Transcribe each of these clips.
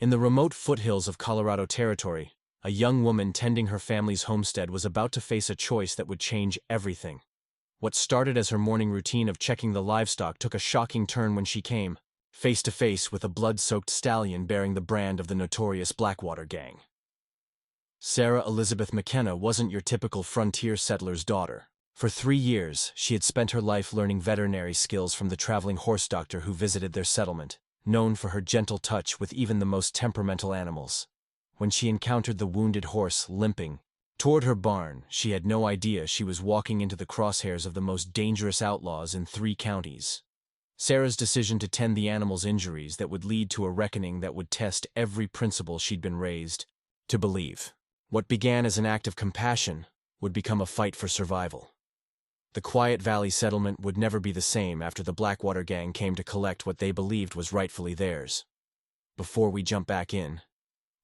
In the remote foothills of Colorado Territory, a young woman tending her family's homestead was about to face a choice that would change everything. What started as her morning routine of checking the livestock took a shocking turn when she came face to face with a blood-soaked stallion bearing the brand of the notorious Blackwater Gang. Sarah Elizabeth McKenna wasn't your typical frontier settler's daughter. For 3 years, she had spent her life learning veterinary skills from the traveling horse doctor who visited their settlement, known for her gentle touch with even the most temperamental animals. When she encountered the wounded horse limping toward her barn, she had no idea she was walking into the crosshairs of the most dangerous outlaws in 3 counties. Sarah's decision to tend the animal's injuries that would lead to a reckoning that would test every principle she'd been raised to believe. What began as an act of compassion would become a fight for survival. The Quiet Valley settlement would never be the same after the Blackwater Gang came to collect what they believed was rightfully theirs. Before we jump back in,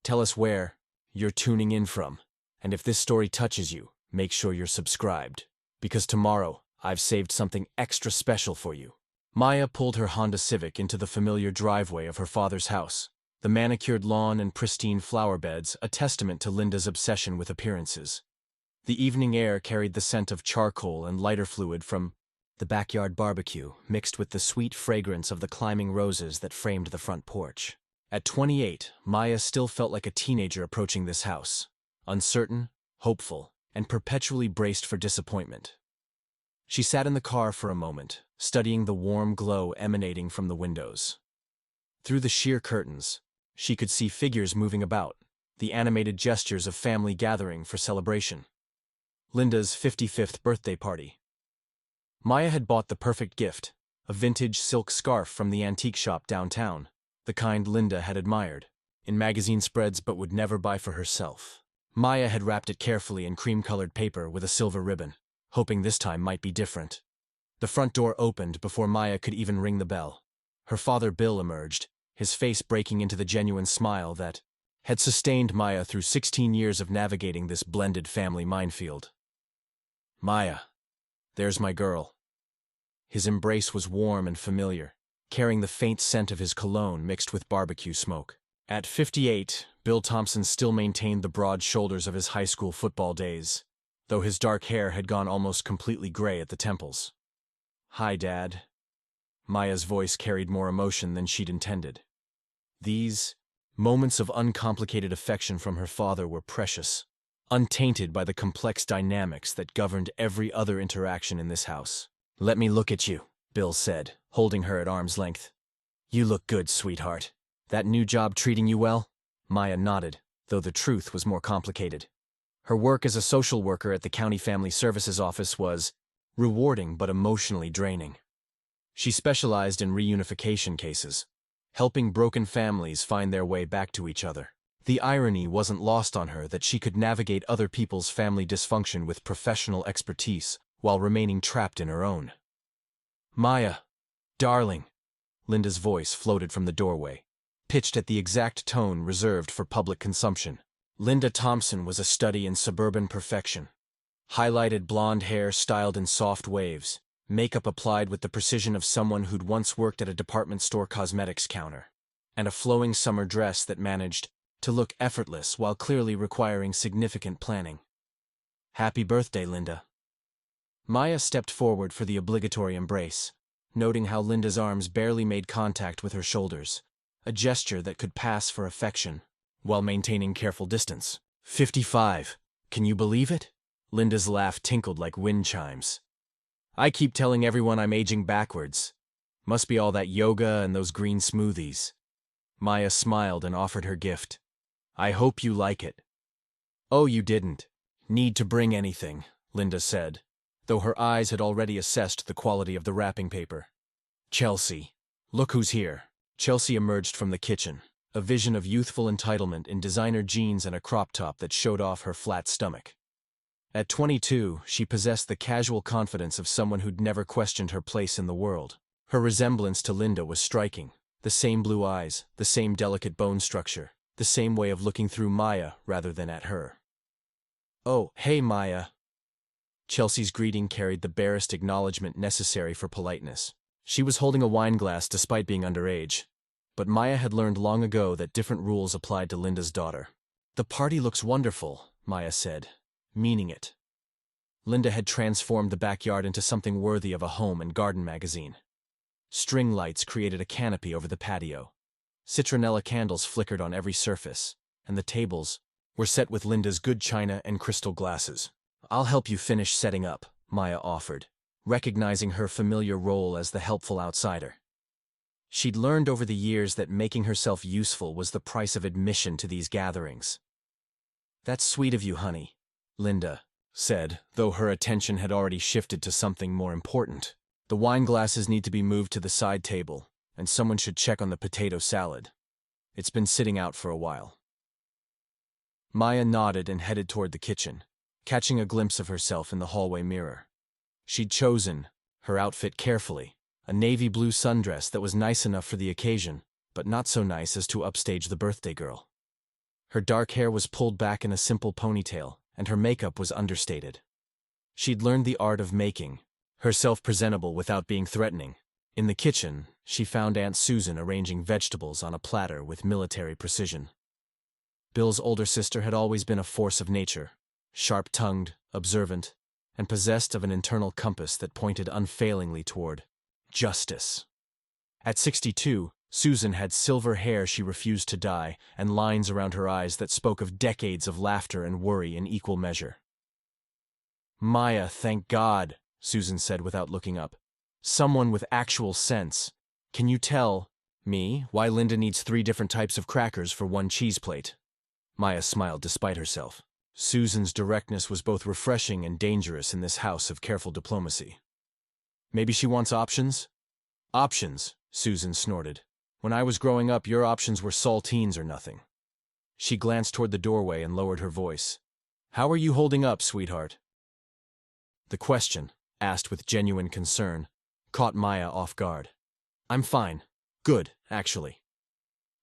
tell us where you're tuning in from, and if this story touches you, make sure you're subscribed, because tomorrow I've saved something extra special for you. Maya pulled her Honda Civic into the familiar driveway of her father's house, the manicured lawn and pristine flower beds a testament to Linda's obsession with appearances. The evening air carried the scent of charcoal and lighter fluid from the backyard barbecue, mixed with the sweet fragrance of the climbing roses that framed the front porch. At 28, Maya still felt like a teenager approaching this house, uncertain, hopeful, and perpetually braced for disappointment. She sat in the car for a moment, studying the warm glow emanating from the windows. Through the sheer curtains, she could see figures moving about, the animated gestures of family gathering for celebration. Linda's 55th birthday party. Maya had bought the perfect gift, a vintage silk scarf from the antique shop downtown, the kind Linda had admired in magazine spreads but would never buy for herself. Maya had wrapped it carefully in cream-colored paper with a silver ribbon, hoping this time might be different. The front door opened before Maya could even ring the bell. Her father Bill emerged, his face breaking into the genuine smile that had sustained Maya through 16 years of navigating this blended family minefield. "Maya, there's my girl." His embrace was warm and familiar, carrying the faint scent of his cologne mixed with barbecue smoke. At 58, Bill Thompson still maintained the broad shoulders of his high school football days, though his dark hair had gone almost completely gray at the temples. "Hi, Dad." Maya's voice carried more emotion than she'd intended. These moments of uncomplicated affection from her father were precious, untainted by the complex dynamics that governed every other interaction in this house. "Let me look at you," Bill said, holding her at arm's length. "You look good, sweetheart. That new job treating you well?" Maya nodded, though the truth was more complicated. Her work as a social worker at the County Family Services office was rewarding but emotionally draining. She specialized in reunification cases, helping broken families find their way back to each other. The irony wasn't lost on her that she could navigate other people's family dysfunction with professional expertise while remaining trapped in her own. "Maya, darling," Linda's voice floated from the doorway, pitched at the exact tone reserved for public consumption. Linda Thompson was a study in suburban perfection. Highlighted blonde hair styled in soft waves, makeup applied with the precision of someone who'd once worked at a department store cosmetics counter, and a flowing summer dress that managed to look effortless while clearly requiring significant planning. "Happy birthday, Linda." Maya stepped forward for the obligatory embrace, noting how Linda's arms barely made contact with her shoulders, a gesture that could pass for affection, while maintaining careful distance. 55. Can you believe it? Linda's laugh tinkled like wind chimes. "I keep telling everyone I'm aging backwards. Must be all that yoga and those green smoothies." Maya smiled and offered her gift. "I hope you like it." "Oh, you didn't need to bring anything," Linda said, though her eyes had already assessed the quality of the wrapping paper. "Chelsea, look who's here." Chelsea emerged from the kitchen, a vision of youthful entitlement in designer jeans and a crop top that showed off her flat stomach. At 22, she possessed the casual confidence of someone who'd never questioned her place in the world. Her resemblance to Linda was striking. The same blue eyes, the same delicate bone structure, the same way of looking through Maya rather than at her. "Oh, hey Maya." Chelsea's greeting carried the barest acknowledgement necessary for politeness. She was holding a wine glass despite being underage, but Maya had learned long ago that different rules applied to Linda's daughter. "The party looks wonderful," Maya said, meaning it. Linda had transformed the backyard into something worthy of a home and garden magazine. String lights created a canopy over the patio. Citronella candles flickered on every surface, and the tables were set with Linda's good china and crystal glasses. "I'll help you finish setting up," Maya offered, recognizing her familiar role as the helpful outsider. She'd learned over the years that making herself useful was the price of admission to these gatherings. "That's sweet of you, honey," Linda said, though her attention had already shifted to something more important. "The wine glasses need to be moved to the side table, and someone should check on the potato salad. It's been sitting out for a while." Maya nodded and headed toward the kitchen, catching a glimpse of herself in the hallway mirror. She'd chosen her outfit carefully, a navy blue sundress that was nice enough for the occasion, but not so nice as to upstage the birthday girl. Her dark hair was pulled back in a simple ponytail, and her makeup was understated. She'd learned the art of making herself presentable without being threatening. In the kitchen, she found Aunt Susan arranging vegetables on a platter with military precision. Bill's older sister had always been a force of nature, sharp-tongued, observant, and possessed of an internal compass that pointed unfailingly toward justice. At 62, Susan had silver hair she refused to dye and lines around her eyes that spoke of decades of laughter and worry in equal measure. "Maya, thank God," Susan said without looking up. "Someone with actual sense. Can you tell me why Linda needs 3 different types of crackers for 1 cheese plate?" Maya smiled despite herself. Susan's directness was both refreshing and dangerous in this house of careful diplomacy. "Maybe she wants options?" "Options," Susan snorted. "When I was growing up, your options were saltines or nothing." She glanced toward the doorway and lowered her voice. "How are you holding up, sweetheart?" The question, asked with genuine concern, caught Maya off guard. "I'm fine. Good, actually."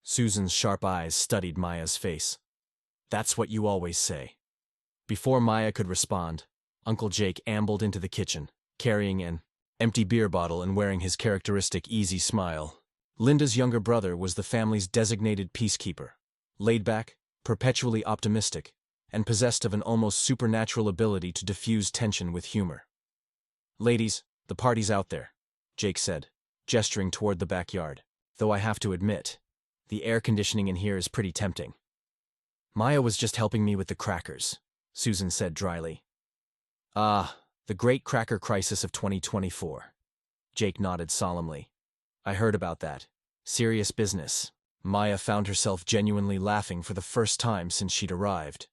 Susan's sharp eyes studied Maya's face. "That's what you always say." Before Maya could respond, Uncle Jake ambled into the kitchen, carrying an empty beer bottle and wearing his characteristic easy smile. Linda's younger brother was the family's designated peacekeeper, laid-back, perpetually optimistic, and possessed of an almost supernatural ability to diffuse tension with humor. "Ladies, the party's out there," Jake said, gesturing toward the backyard, "though I have to admit, the air conditioning in here is pretty tempting." "Maya was just helping me with the crackers," Susan said dryly. "Ah, the great cracker crisis of 2024. Jake nodded solemnly. "I heard about that. Serious business." Maya found herself genuinely laughing for the first time since she'd arrived.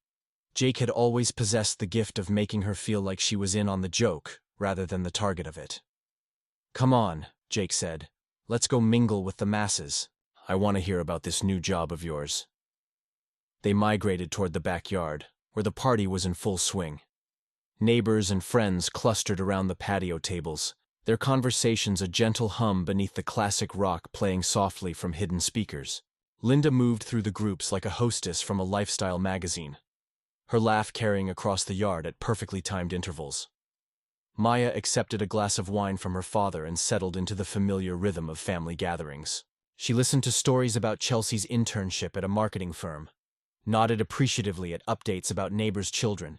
Jake had always possessed the gift of making her feel like she was in on the joke, rather than the target of it. "Come on," Jake said. "Let's go mingle with the masses. I want to hear about this new job of yours." They migrated toward the backyard, where the party was in full swing. Neighbors and friends clustered around the patio tables, their conversations a gentle hum beneath the classic rock playing softly from hidden speakers. Linda moved through the groups like a hostess from a lifestyle magazine, her laugh carrying across the yard at perfectly timed intervals. Maya accepted a glass of wine from her father and settled into the familiar rhythm of family gatherings. She listened to stories about Chelsea's internship at a marketing firm, nodded appreciatively at updates about neighbors' children,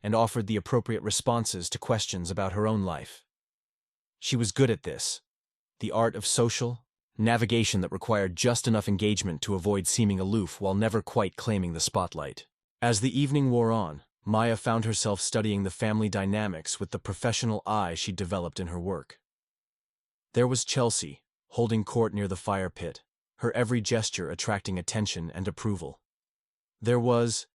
and offered the appropriate responses to questions about her own life. She was good at this, the art of social navigation that required just enough engagement to avoid seeming aloof while never quite claiming the spotlight. As the evening wore on, Maya found herself studying the family dynamics with the professional eye she'd developed in her work. There was Chelsea, holding court near the fire pit, her every gesture attracting attention and approval. There was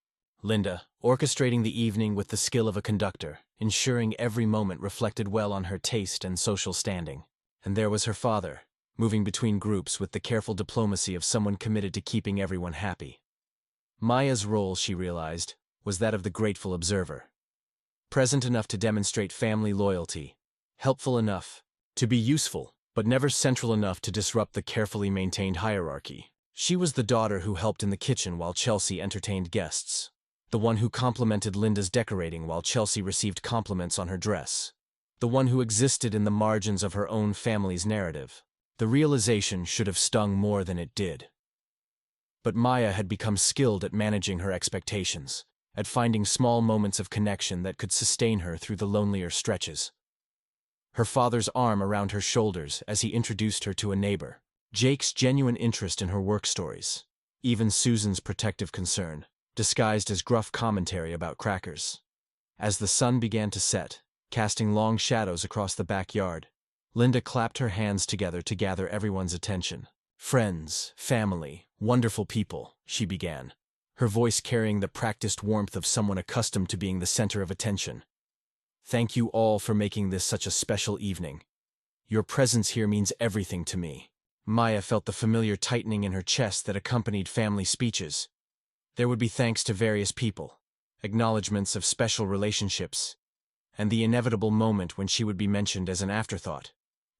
Linda, orchestrating the evening with the skill of a conductor, ensuring every moment reflected well on her taste and social standing. And there was her father, moving between groups with the careful diplomacy of someone committed to keeping everyone happy. Maya's role, she realized, was that of the grateful observer. Present enough to demonstrate family loyalty, helpful enough to be useful, but never central enough to disrupt the carefully maintained hierarchy. She was the daughter who helped in the kitchen while Chelsea entertained guests, the one who complimented Linda's decorating while Chelsea received compliments on her dress, the one who existed in the margins of her own family's narrative. The realization should have stung more than it did. But Maya had become skilled at managing her expectations, at finding small moments of connection that could sustain her through the lonelier stretches. Her father's arm around her shoulders as he introduced her to a neighbor, Jake's genuine interest in her work stories, even Susan's protective concern, disguised as gruff commentary about crackers. As the sun began to set, casting long shadows across the backyard, Linda clapped her hands together to gather everyone's attention. "Friends, family, wonderful people," she began, her voice carrying the practiced warmth of someone accustomed to being the center of attention. "Thank you all for making this such a special evening. Your presence here means everything to me." Maya felt the familiar tightening in her chest that accompanied family speeches. There would be thanks to various people, acknowledgments of special relationships, and the inevitable moment when she would be mentioned as an afterthought,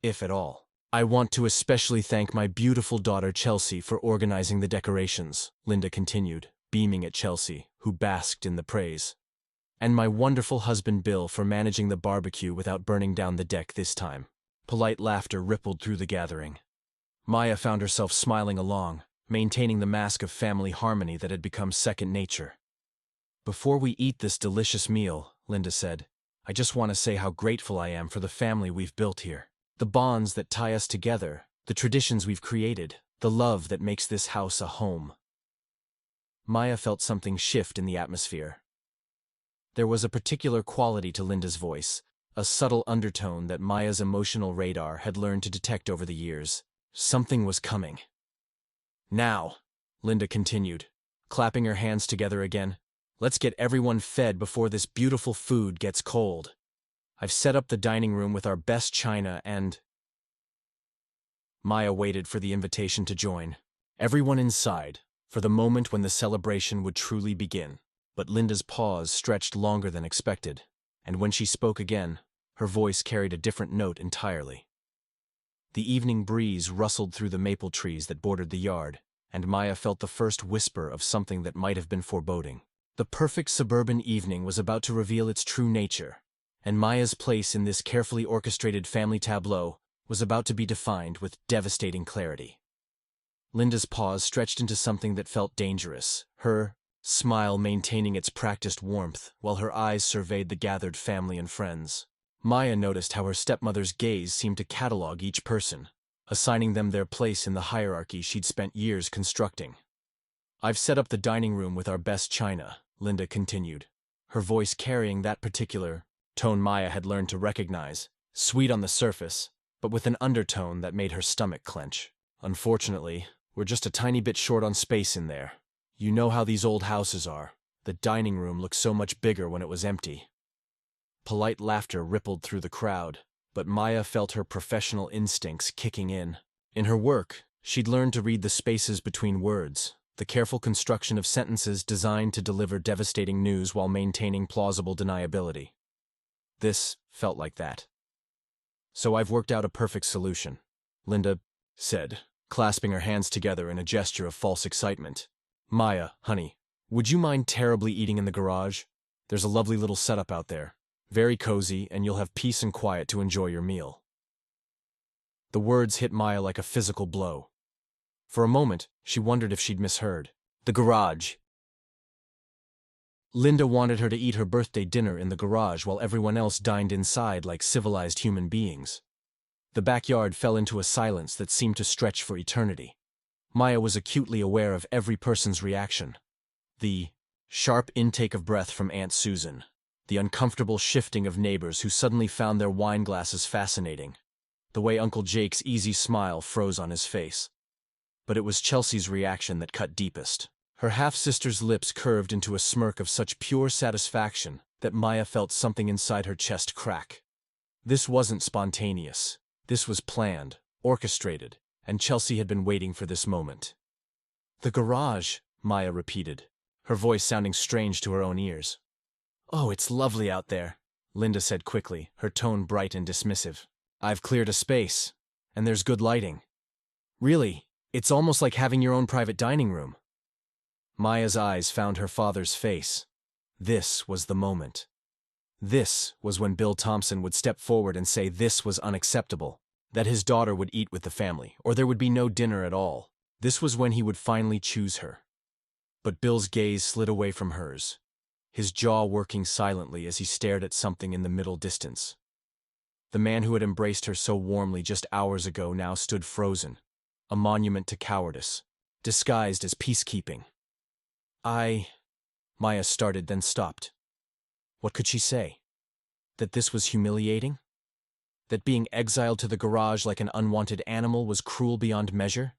if at all. "I want to especially thank my beautiful daughter Chelsea for organizing the decorations," Linda continued, beaming at Chelsea, who basked in the praise. "And my wonderful husband Bill for managing the barbecue without burning down the deck this time." Polite laughter rippled through the gathering. Maya found herself smiling along, maintaining the mask of family harmony that had become second nature. "Before we eat this delicious meal," Linda said, "I just want to say how grateful I am for the family we've built here. The bonds that tie us together, the traditions we've created, the love that makes this house a home." Maya felt something shift in the atmosphere. There was a particular quality to Linda's voice, a subtle undertone that Maya's emotional radar had learned to detect over the years. Something was coming. "Now," Linda continued, clapping her hands together again, "let's get everyone fed before this beautiful food gets cold. I've set up the dining room with our best china and—" Maya waited for the invitation to join everyone inside, for the moment when the celebration would truly begin. But Linda's pause stretched longer than expected, and when she spoke again, her voice carried a different note entirely. The evening breeze rustled through the maple trees that bordered the yard, and Maya felt the first whisper of something that might have been foreboding. The perfect suburban evening was about to reveal its true nature, and Maya's place in this carefully orchestrated family tableau was about to be defined with devastating clarity. Linda's pause stretched into something that felt dangerous, her smile maintaining its practiced warmth while her eyes surveyed the gathered family and friends. Maya noticed how her stepmother's gaze seemed to catalog each person, assigning them their place in the hierarchy she'd spent years constructing. "I've set up the dining room with our best china," Linda continued, her voice carrying that particular tone Maya had learned to recognize, sweet on the surface, but with an undertone that made her stomach clench. "Unfortunately, we're just a tiny bit short on space in there. You know how these old houses are. The dining room looked so much bigger when it was empty." Polite laughter rippled through the crowd, but Maya felt her professional instincts kicking in. In her work, she'd learned to read the spaces between words, the careful construction of sentences designed to deliver devastating news while maintaining plausible deniability. This felt like that. "So I've worked out a perfect solution," Linda said, clasping her hands together in a gesture of false excitement. "Maya, honey, would you mind terribly eating in the garage? There's a lovely little setup out there. Very cozy, and you'll have peace and quiet to enjoy your meal." The words hit Maya like a physical blow. For a moment, she wondered if she'd misheard. The garage. Linda wanted her to eat her birthday dinner in the garage while everyone else dined inside like civilized human beings. The backyard fell into a silence that seemed to stretch for eternity. Maya was acutely aware of every person's reaction. The sharp intake of breath from Aunt Susan, the uncomfortable shifting of neighbors who suddenly found their wine glasses fascinating, the way Uncle Jake's easy smile froze on his face. But it was Chelsea's reaction that cut deepest. Her half-sister's lips curved into a smirk of such pure satisfaction that Maya felt something inside her chest crack. This wasn't spontaneous. This was planned, orchestrated, and Chelsea had been waiting for this moment. "The garage," Maya repeated, her voice sounding strange to her own ears. "Oh, it's lovely out there," Linda said quickly, her tone bright and dismissive. "I've cleared a space, and there's good lighting. Really, it's almost like having your own private dining room." Maya's eyes found her father's face. This was the moment. This was when Bill Thompson would step forward and say this was unacceptable. That his daughter would eat with the family, or there would be no dinner at all. This was when he would finally choose her. But Bill's gaze slid away from hers, his jaw working silently as he stared at something in the middle distance. The man who had embraced her so warmly just hours ago now stood frozen, a monument to cowardice, disguised as peacekeeping. Maya started, then stopped. What could she say? That this was humiliating? That being exiled to the garage like an unwanted animal was cruel beyond measure?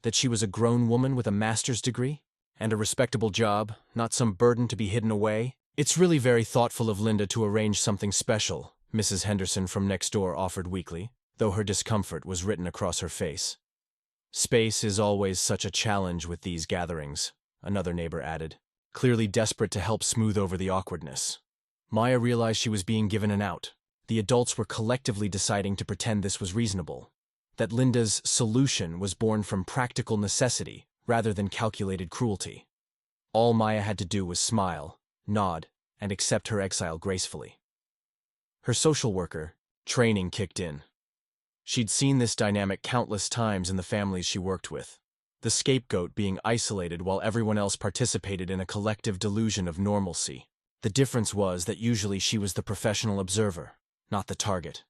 That she was a grown woman with a master's degree? And a respectable job, not some burden to be hidden away? It's really very thoughtful of Linda to arrange something special, Mrs. Henderson from next door offered weakly, though her discomfort was written across her face. Space is always such a challenge with these gatherings, another neighbor added, clearly desperate to help smooth over the awkwardness. Maya realized she was being given an out. The adults were collectively deciding to pretend this was reasonable, that Linda's solution was born from practical necessity rather than calculated cruelty. All Maya had to do was smile, nod, and accept her exile gracefully. Her social worker training kicked in. She'd seen this dynamic countless times in the families she worked with, the scapegoat being isolated while everyone else participated in a collective delusion of normalcy. The difference was that usually she was the professional observer, not the target.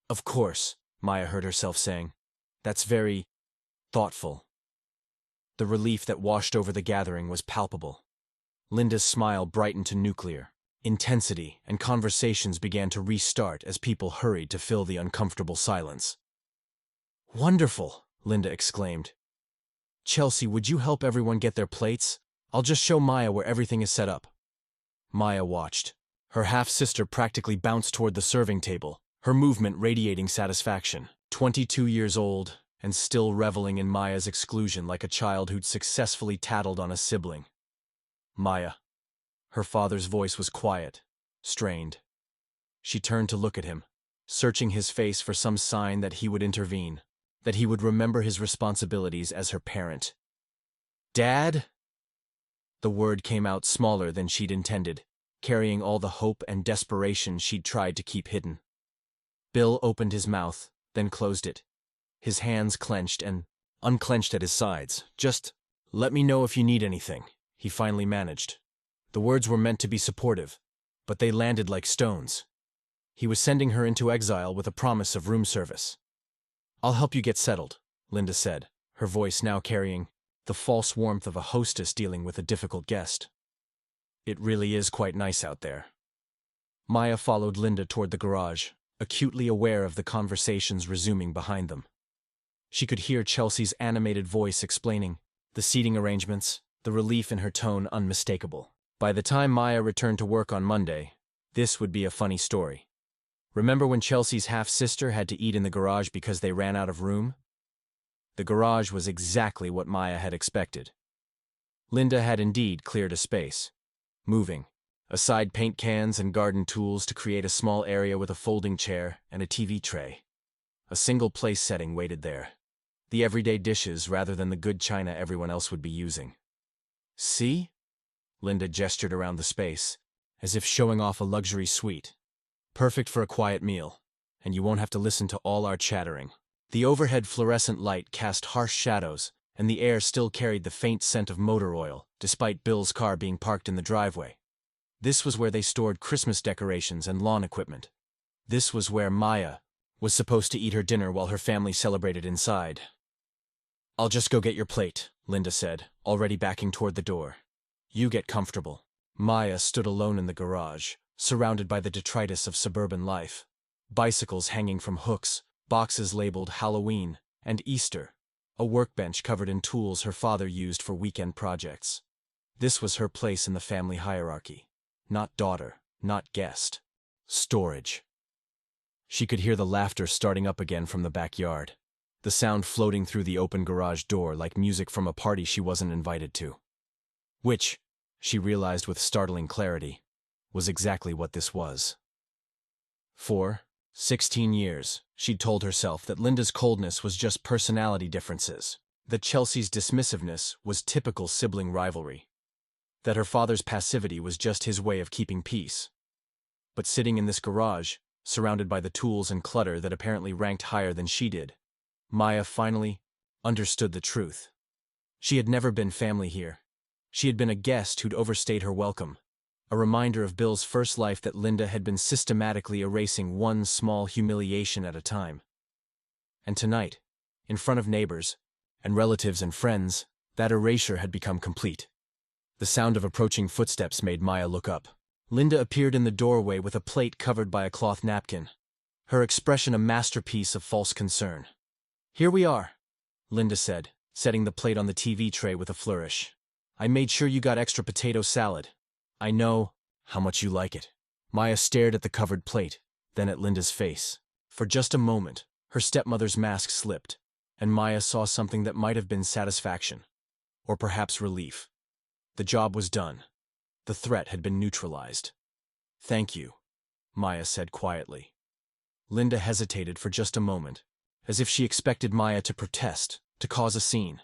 Of course, Maya heard herself saying. That's very thoughtful. The relief that washed over the gathering was palpable. Linda's smile brightened to nuclear intensity, and conversations began to restart as people hurried to fill the uncomfortable silence. Wonderful, Linda exclaimed. Chelsea, would you help everyone get their plates? I'll just show Maya where everything is set up. Maya watched. Her half-sister practically bounced toward the serving table, her movement radiating satisfaction. 22 years old, and still reveling in Maya's exclusion like a child who'd successfully tattled on a sibling. Maya. Her father's voice was quiet, strained. She turned to look at him, searching his face for some sign that he would intervene, that he would remember his responsibilities as her parent. Dad? The word came out smaller than she'd intended, carrying all the hope and desperation she'd tried to keep hidden. Bill opened his mouth, then closed it, his hands clenched and unclenched at his sides. Just, let me know if you need anything, he finally managed. The words were meant to be supportive, but they landed like stones. He was sending her into exile with a promise of room service. I'll help you get settled, Linda said, her voice now carrying the false warmth of a hostess dealing with a difficult guest. It really is quite nice out there. Maya followed Linda toward the garage, acutely aware of the conversations resuming behind them. She could hear Chelsea's animated voice explaining the seating arrangements, the relief in her tone unmistakable. By the time Maya returned to work on Monday, this would be a funny story. Remember when Chelsea's half-sister had to eat in the garage because they ran out of room? The garage was exactly what Maya had expected. Linda had indeed cleared a space, moving aside paint cans and garden tools to create a small area with a folding chair and a TV tray. A single place setting waited there, the everyday dishes rather than the good china everyone else would be using. See? Linda gestured around the space, as if showing off a luxury suite. Perfect for a quiet meal, and you won't have to listen to all our chattering. The overhead fluorescent light cast harsh shadows, and the air still carried the faint scent of motor oil, despite Bill's car being parked in the driveway. This was where they stored Christmas decorations and lawn equipment. This was where Maya was supposed to eat her dinner while her family celebrated inside. I'll just go get your plate, Linda said, already backing toward the door. You get comfortable. Maya stood alone in the garage, surrounded by the detritus of suburban life. Bicycles hanging from hooks, boxes labeled Halloween and Easter, a workbench covered in tools her father used for weekend projects. This was her place in the family hierarchy. Not daughter, not guest. Storage. She could hear the laughter starting up again from the backyard, the sound floating through the open garage door like music from a party she wasn't invited to. Which, she realized with startling clarity, was exactly what this was. For 16 years, she'd told herself that Linda's coldness was just personality differences, that Chelsea's dismissiveness was typical sibling rivalry, that her father's passivity was just his way of keeping peace. But sitting in this garage, surrounded by the tools and clutter that apparently ranked higher than she did. Maya finally understood the truth. She had never been family here. She had been a guest who'd overstayed her welcome, a reminder of Bill's first life that Linda had been systematically erasing one small humiliation at a time. And tonight, in front of neighbors and relatives and friends, that erasure had become complete. The sound of approaching footsteps made Maya look up. Linda appeared in the doorway with a plate covered by a cloth napkin, her expression a masterpiece of false concern. "Here we are," Linda said, setting the plate on the TV tray with a flourish. "I made sure you got extra potato salad. I know how much you like it." Maya stared at the covered plate, then at Linda's face. For just a moment, her stepmother's mask slipped, and Maya saw something that might have been satisfaction, or perhaps relief. The job was done. The threat had been neutralized. "Thank you," Maya said quietly. Linda hesitated for just a moment, as if she expected Maya to protest, to cause a scene,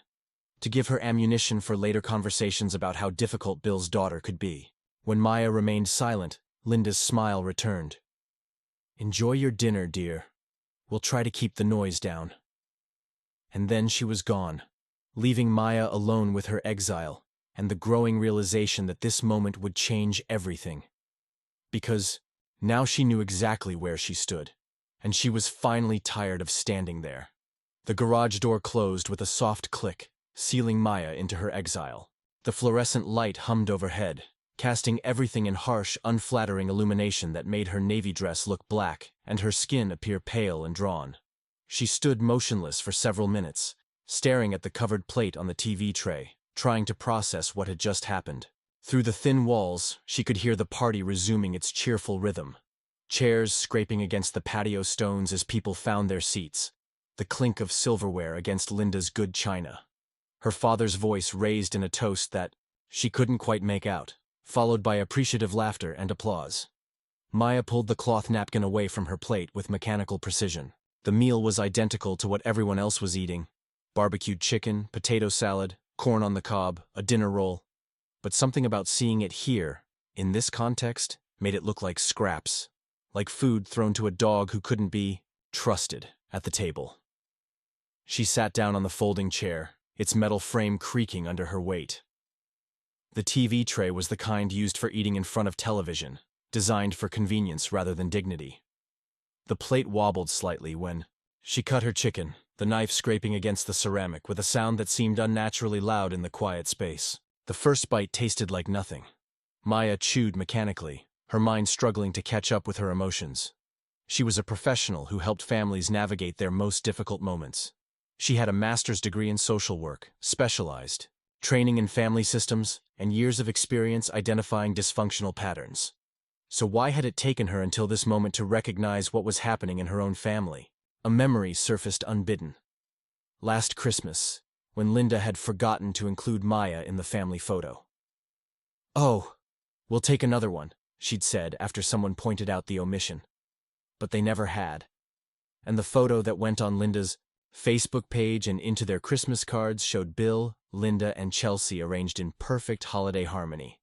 to give her ammunition for later conversations about how difficult Bill's daughter could be. When Maya remained silent, Linda's smile returned. "Enjoy your dinner, dear. We'll try to keep the noise down." And then she was gone, leaving Maya alone with her exile and the growing realization that this moment would change everything. Because now she knew exactly where she stood, and she was finally tired of standing there. The garage door closed with a soft click, sealing Maya into her exile. The fluorescent light hummed overhead, casting everything in harsh, unflattering illumination that made her navy dress look black and her skin appear pale and drawn. She stood motionless for several minutes, staring at the covered plate on the TV tray, trying to process what had just happened. Through the thin walls, she could hear the party resuming its cheerful rhythm. Chairs scraping against the patio stones as people found their seats, the clink of silverware against Linda's good china. Her father's voice raised in a toast that she couldn't quite make out, followed by appreciative laughter and applause. Maya pulled the cloth napkin away from her plate with mechanical precision. The meal was identical to what everyone else was eating: barbecued chicken, potato salad, corn on the cob, a dinner roll. But something about seeing it here, in this context, made it look like scraps, like food thrown to a dog who couldn't be trusted at the table. She sat down on the folding chair, its metal frame creaking under her weight. The TV tray was the kind used for eating in front of television, designed for convenience rather than dignity. The plate wobbled slightly when she cut her chicken, the knife scraping against the ceramic with a sound that seemed unnaturally loud in the quiet space. The first bite tasted like nothing. Maya chewed mechanically, her mind struggling to catch up with her emotions. She was a professional who helped families navigate their most difficult moments. She had a master's degree in social work, specialized, training in family systems, and years of experience identifying dysfunctional patterns. So why had it taken her until this moment to recognize what was happening in her own family? A memory surfaced unbidden. Last Christmas, when Linda had forgotten to include Maya in the family photo. "Oh, we'll take another one," she'd said after someone pointed out the omission. But they never had. And the photo that went on Linda's Facebook page and into their Christmas cards showed Bill, Linda, and Chelsea arranged in perfect holiday harmony.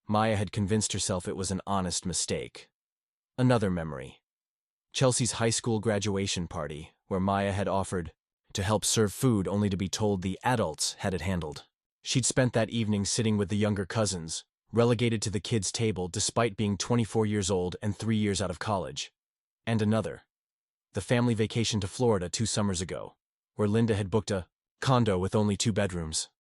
Maya had convinced herself it was an honest mistake. Another memory. Chelsea's high school graduation party, where Maya had offered to help serve food only to be told the adults had it handled. She'd spent that evening sitting with the younger cousins, relegated to the kids' table despite being 24 years old and 3 years out of college. And another. The family vacation to Florida 2 summers ago, where Linda had booked a condo with only 2 bedrooms.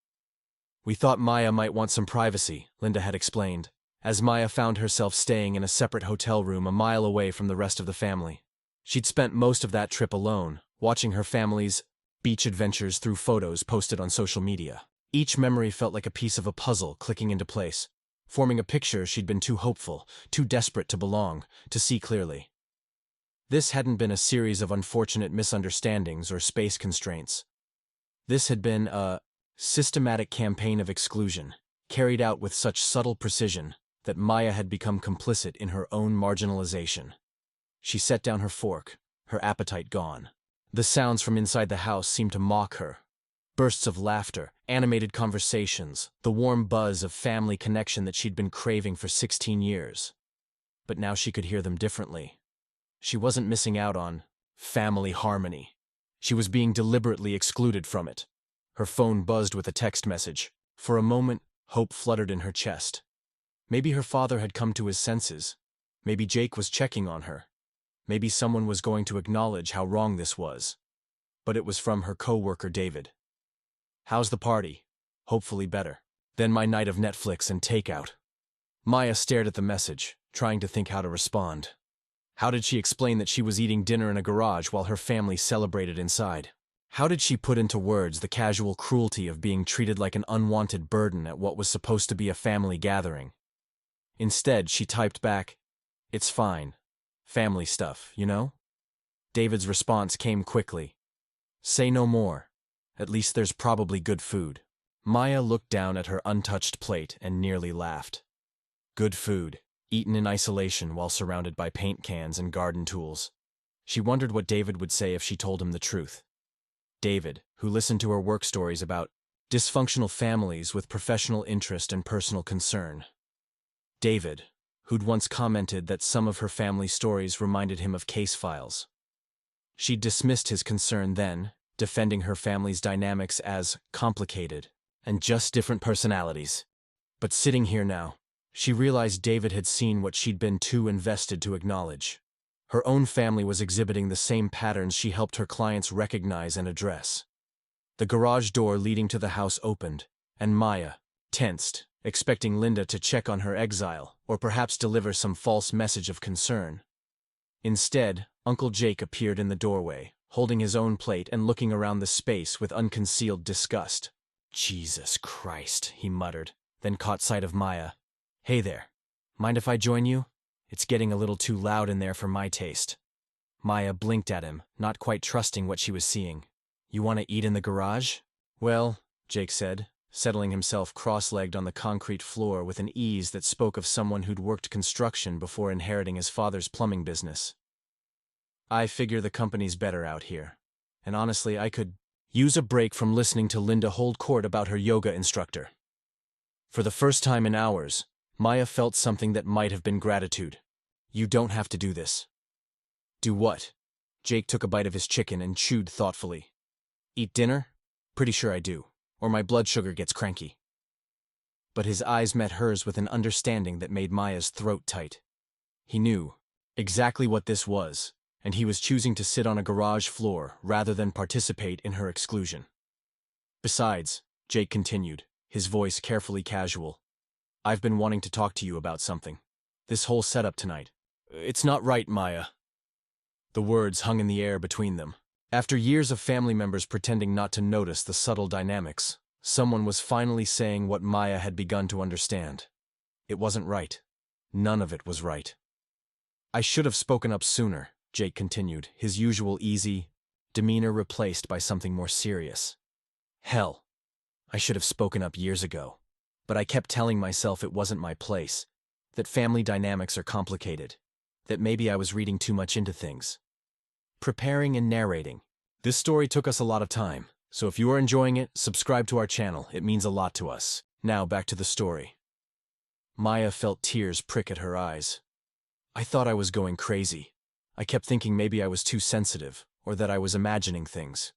"We thought Maya might want some privacy," Linda had explained, as Maya found herself staying in a separate hotel room a mile away from the rest of the family. She'd spent most of that trip alone, watching her family's beach adventures through photos posted on social media. Each memory felt like a piece of a puzzle clicking into place, forming a picture she'd been too hopeful, too desperate to belong, to see clearly. This hadn't been a series of unfortunate misunderstandings or space constraints. This had been a systematic campaign of exclusion, carried out with such subtle precision that Maya had become complicit in her own marginalization. She set down her fork, her appetite gone. The sounds from inside the house seemed to mock her. Bursts of laughter, animated conversations, the warm buzz of family connection that she'd been craving for 16 years. But now she could hear them differently. She wasn't missing out on family harmony. She was being deliberately excluded from it. Her phone buzzed with a text message. For a moment, hope fluttered in her chest. Maybe her father had come to his senses. Maybe Jake was checking on her. Maybe someone was going to acknowledge how wrong this was. But it was from her co-worker David. "How's the party?" "Hopefully better. Then my night of Netflix and takeout." Maya stared at the message, trying to think how to respond. How did she explain that she was eating dinner in a garage while her family celebrated inside? How did she put into words the casual cruelty of being treated like an unwanted burden at what was supposed to be a family gathering? Instead, she typed back, "It's fine. Family stuff, you know?" David's response came quickly. "Say no more. At least there's probably good food." Maya looked down at her untouched plate and nearly laughed. Good food, eaten in isolation while surrounded by paint cans and garden tools. She wondered what David would say if she told him the truth. David, who listened to her work stories about dysfunctional families with professional interest and personal concern. David, who'd once commented that some of her family stories reminded him of case files. She'd dismissed his concern then, defending her family's dynamics as complicated and just different personalities. But sitting here now, she realized David had seen what she'd been too invested to acknowledge. Her own family was exhibiting the same patterns she helped her clients recognize and address. The garage door leading to the house opened, and Maya, tensed, expecting Linda to check on her exile or perhaps deliver some false message of concern. Instead, Uncle Jake appeared in the doorway, holding his own plate and looking around the space with unconcealed disgust. "Jesus Christ," he muttered, then caught sight of Maya. "Hey there. Mind if I join you? It's getting a little too loud in there for my taste." Maya blinked at him, not quite trusting what she was seeing. "You want to eat in the garage?" "Well," Jake said, settling himself cross-legged on the concrete floor with an ease that spoke of someone who'd worked construction before inheriting his father's plumbing business. "I figure the company's better out here. And honestly, I could use a break from listening to Linda hold court about her yoga instructor." For the first time in hours, Maya felt something that might have been gratitude. "You don't have to do this." "Do what?" Jake took a bite of his chicken and chewed thoughtfully. "Eat dinner? Pretty sure I do, or my blood sugar gets cranky." But his eyes met hers with an understanding that made Maya's throat tight. He knew exactly what this was, and he was choosing to sit on a garage floor rather than participate in her exclusion. "Besides," Jake continued, his voice carefully casual, "I've been wanting to talk to you about something. This whole setup tonight. It's not right, Maya." The words hung in the air between them. After years of family members pretending not to notice the subtle dynamics, someone was finally saying what Maya had begun to understand. It wasn't right. None of it was right. "I should have spoken up sooner," Jake continued, his usual easy demeanor replaced by something more serious. "Hell, I should have spoken up years ago. But I kept telling myself it wasn't my place, that family dynamics are complicated, that maybe I was reading too much into things." Preparing and narrating. This story took us a lot of time, so if you are enjoying it, subscribe to our channel. It means a lot to us. Now back to the story. Maya felt tears prick at her eyes. "I thought I was going crazy. I kept thinking maybe I was too sensitive, or that I was imagining things."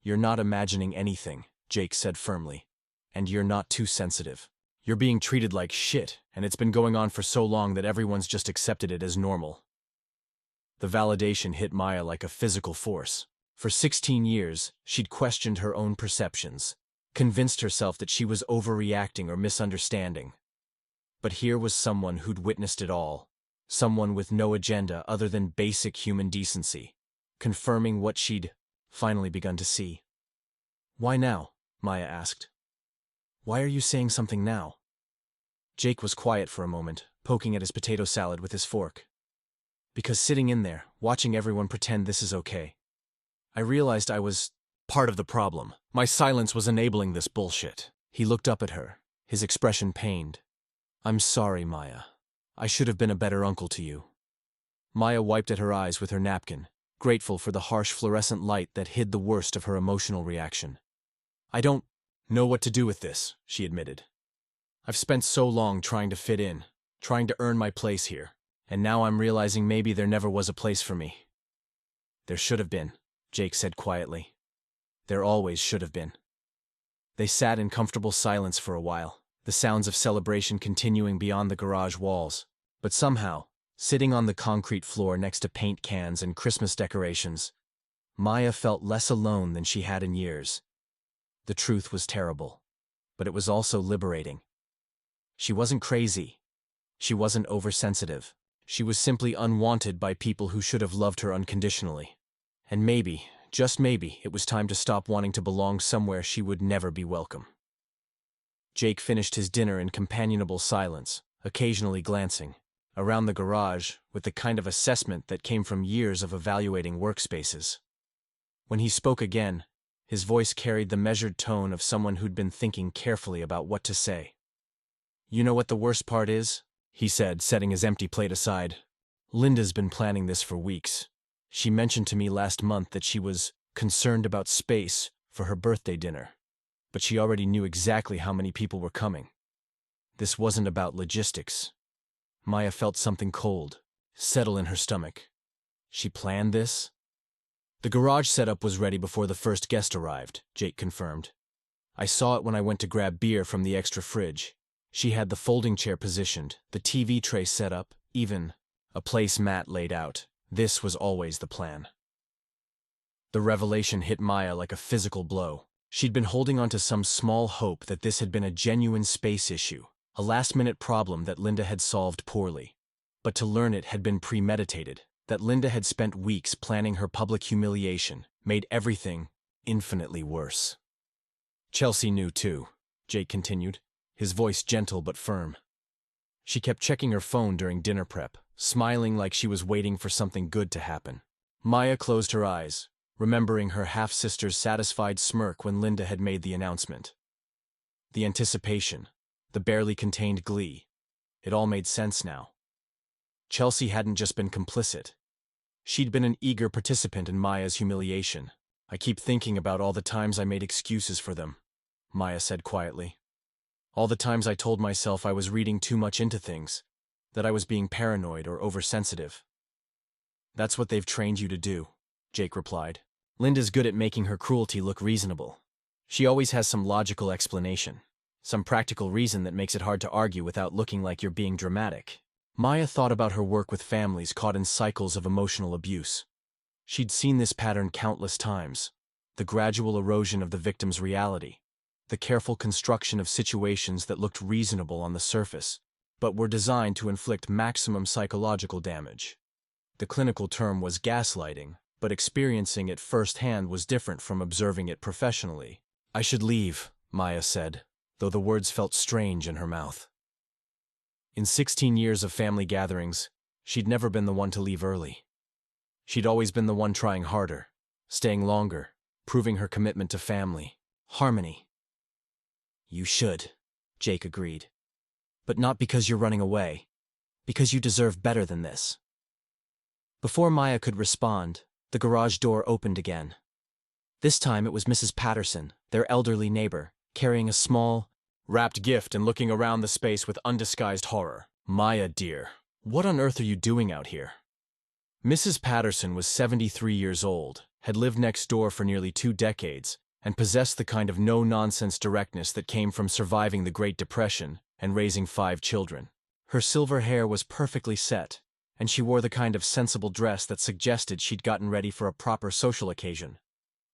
"You're not imagining anything," Jake said firmly. "And you're not too sensitive. You're being treated like shit, and it's been going on for so long that everyone's just accepted it as normal." The validation hit Maya like a physical force. For 16 years, she'd questioned her own perceptions, convinced herself that she was overreacting or misunderstanding. But here was someone who'd witnessed it all, someone with no agenda other than basic human decency, confirming what she'd finally begun to see. "Why now?" Maya asked. "Why are you saying something now?" Jake was quiet for a moment, poking at his potato salad with his fork. "Because sitting in there, watching everyone pretend this is okay, I realized I was part of the problem. My silence was enabling this bullshit." He looked up at her, his expression pained. "I'm sorry, Maya. I should have been a better uncle to you." Maya wiped at her eyes with her napkin, grateful for the harsh fluorescent light that hid the worst of her emotional reaction. "I don't know what to do with this," she admitted. "I've spent so long trying to fit in, trying to earn my place here, And now I'm realizing maybe there never was a place for me. There should have been, Jake said quietly. There always should have been. They sat in comfortable silence for a while, the sounds of celebration continuing beyond the garage walls. But somehow, sitting on the concrete floor next to paint cans and Christmas decorations, Maya felt less alone than she had in years. The truth was terrible, but it was also liberating. She wasn't crazy. She wasn't oversensitive. She was simply unwanted by people who should have loved her unconditionally. And maybe, just maybe, it was time to stop wanting to belong somewhere she would never be welcome. Jake finished his dinner in companionable silence, occasionally glancing around the garage with the kind of assessment that came from years of evaluating workspaces. When he spoke again, his voice carried the measured tone of someone who'd been thinking carefully about what to say. "You know what the worst part is?" he said, setting his empty plate aside. "Linda's been planning this for weeks. She mentioned to me last month that she was concerned about space for her birthday dinner, but she already knew exactly how many people were coming. This wasn't about logistics." Maya felt something cold settle in her stomach. She planned this? "The garage setup was ready before the first guest arrived," Jake confirmed. "I saw it when I went to grab beer from the extra fridge. She had the folding chair positioned, the TV tray set up, even a placemat laid out. This was always the plan." The revelation hit Maya like a physical blow. She'd been holding on to some small hope that this had been a genuine space issue, a last-minute problem that Linda had solved poorly. But to learn it had been premeditated, that Linda had spent weeks planning her public humiliation, made everything infinitely worse. "Chelsea knew too," Jake continued, his voice gentle but firm. "She kept checking her phone during dinner prep, smiling like she was waiting for something good to happen." Maya closed her eyes, remembering her half-sister's satisfied smirk when Linda had made the announcement. The anticipation, the barely contained glee, it all made sense now. Chelsea hadn't just been complicit. She'd been an eager participant in Maya's humiliation. "I keep thinking about all the times I made excuses for them," Maya said quietly. "All the times I told myself I was reading too much into things, that I was being paranoid or oversensitive." "That's what they've trained you to do," Jake replied. "Linda's good at making her cruelty look reasonable. She always has some logical explanation, some practical reason that makes it hard to argue without looking like you're being dramatic." Maya thought about her work with families caught in cycles of emotional abuse. She'd seen this pattern countless times, the gradual erosion of the victim's reality, the careful construction of situations that looked reasonable on the surface, but were designed to inflict maximum psychological damage. The clinical term was gaslighting, but experiencing it firsthand was different from observing it professionally. "I should leave," Maya said, though the words felt strange in her mouth. In 16 years of family gatherings, she'd never been the one to leave early. She'd always been the one trying harder, staying longer, proving her commitment to family, harmony. "You should," Jake agreed. "But not because you're running away, because you deserve better than this." Before Maya could respond, the garage door opened again. This time it was Mrs. Patterson, their elderly neighbor, carrying a small, wrapped gift and looking around the space with undisguised horror. "Maya, dear, what on earth are you doing out here?" Mrs. Patterson was 73 years old, had lived next door for nearly 2 decades, and possessed the kind of no-nonsense directness that came from surviving the Great Depression and raising 5 children. Her silver hair was perfectly set, and she wore the kind of sensible dress that suggested she'd gotten ready for a proper social occasion.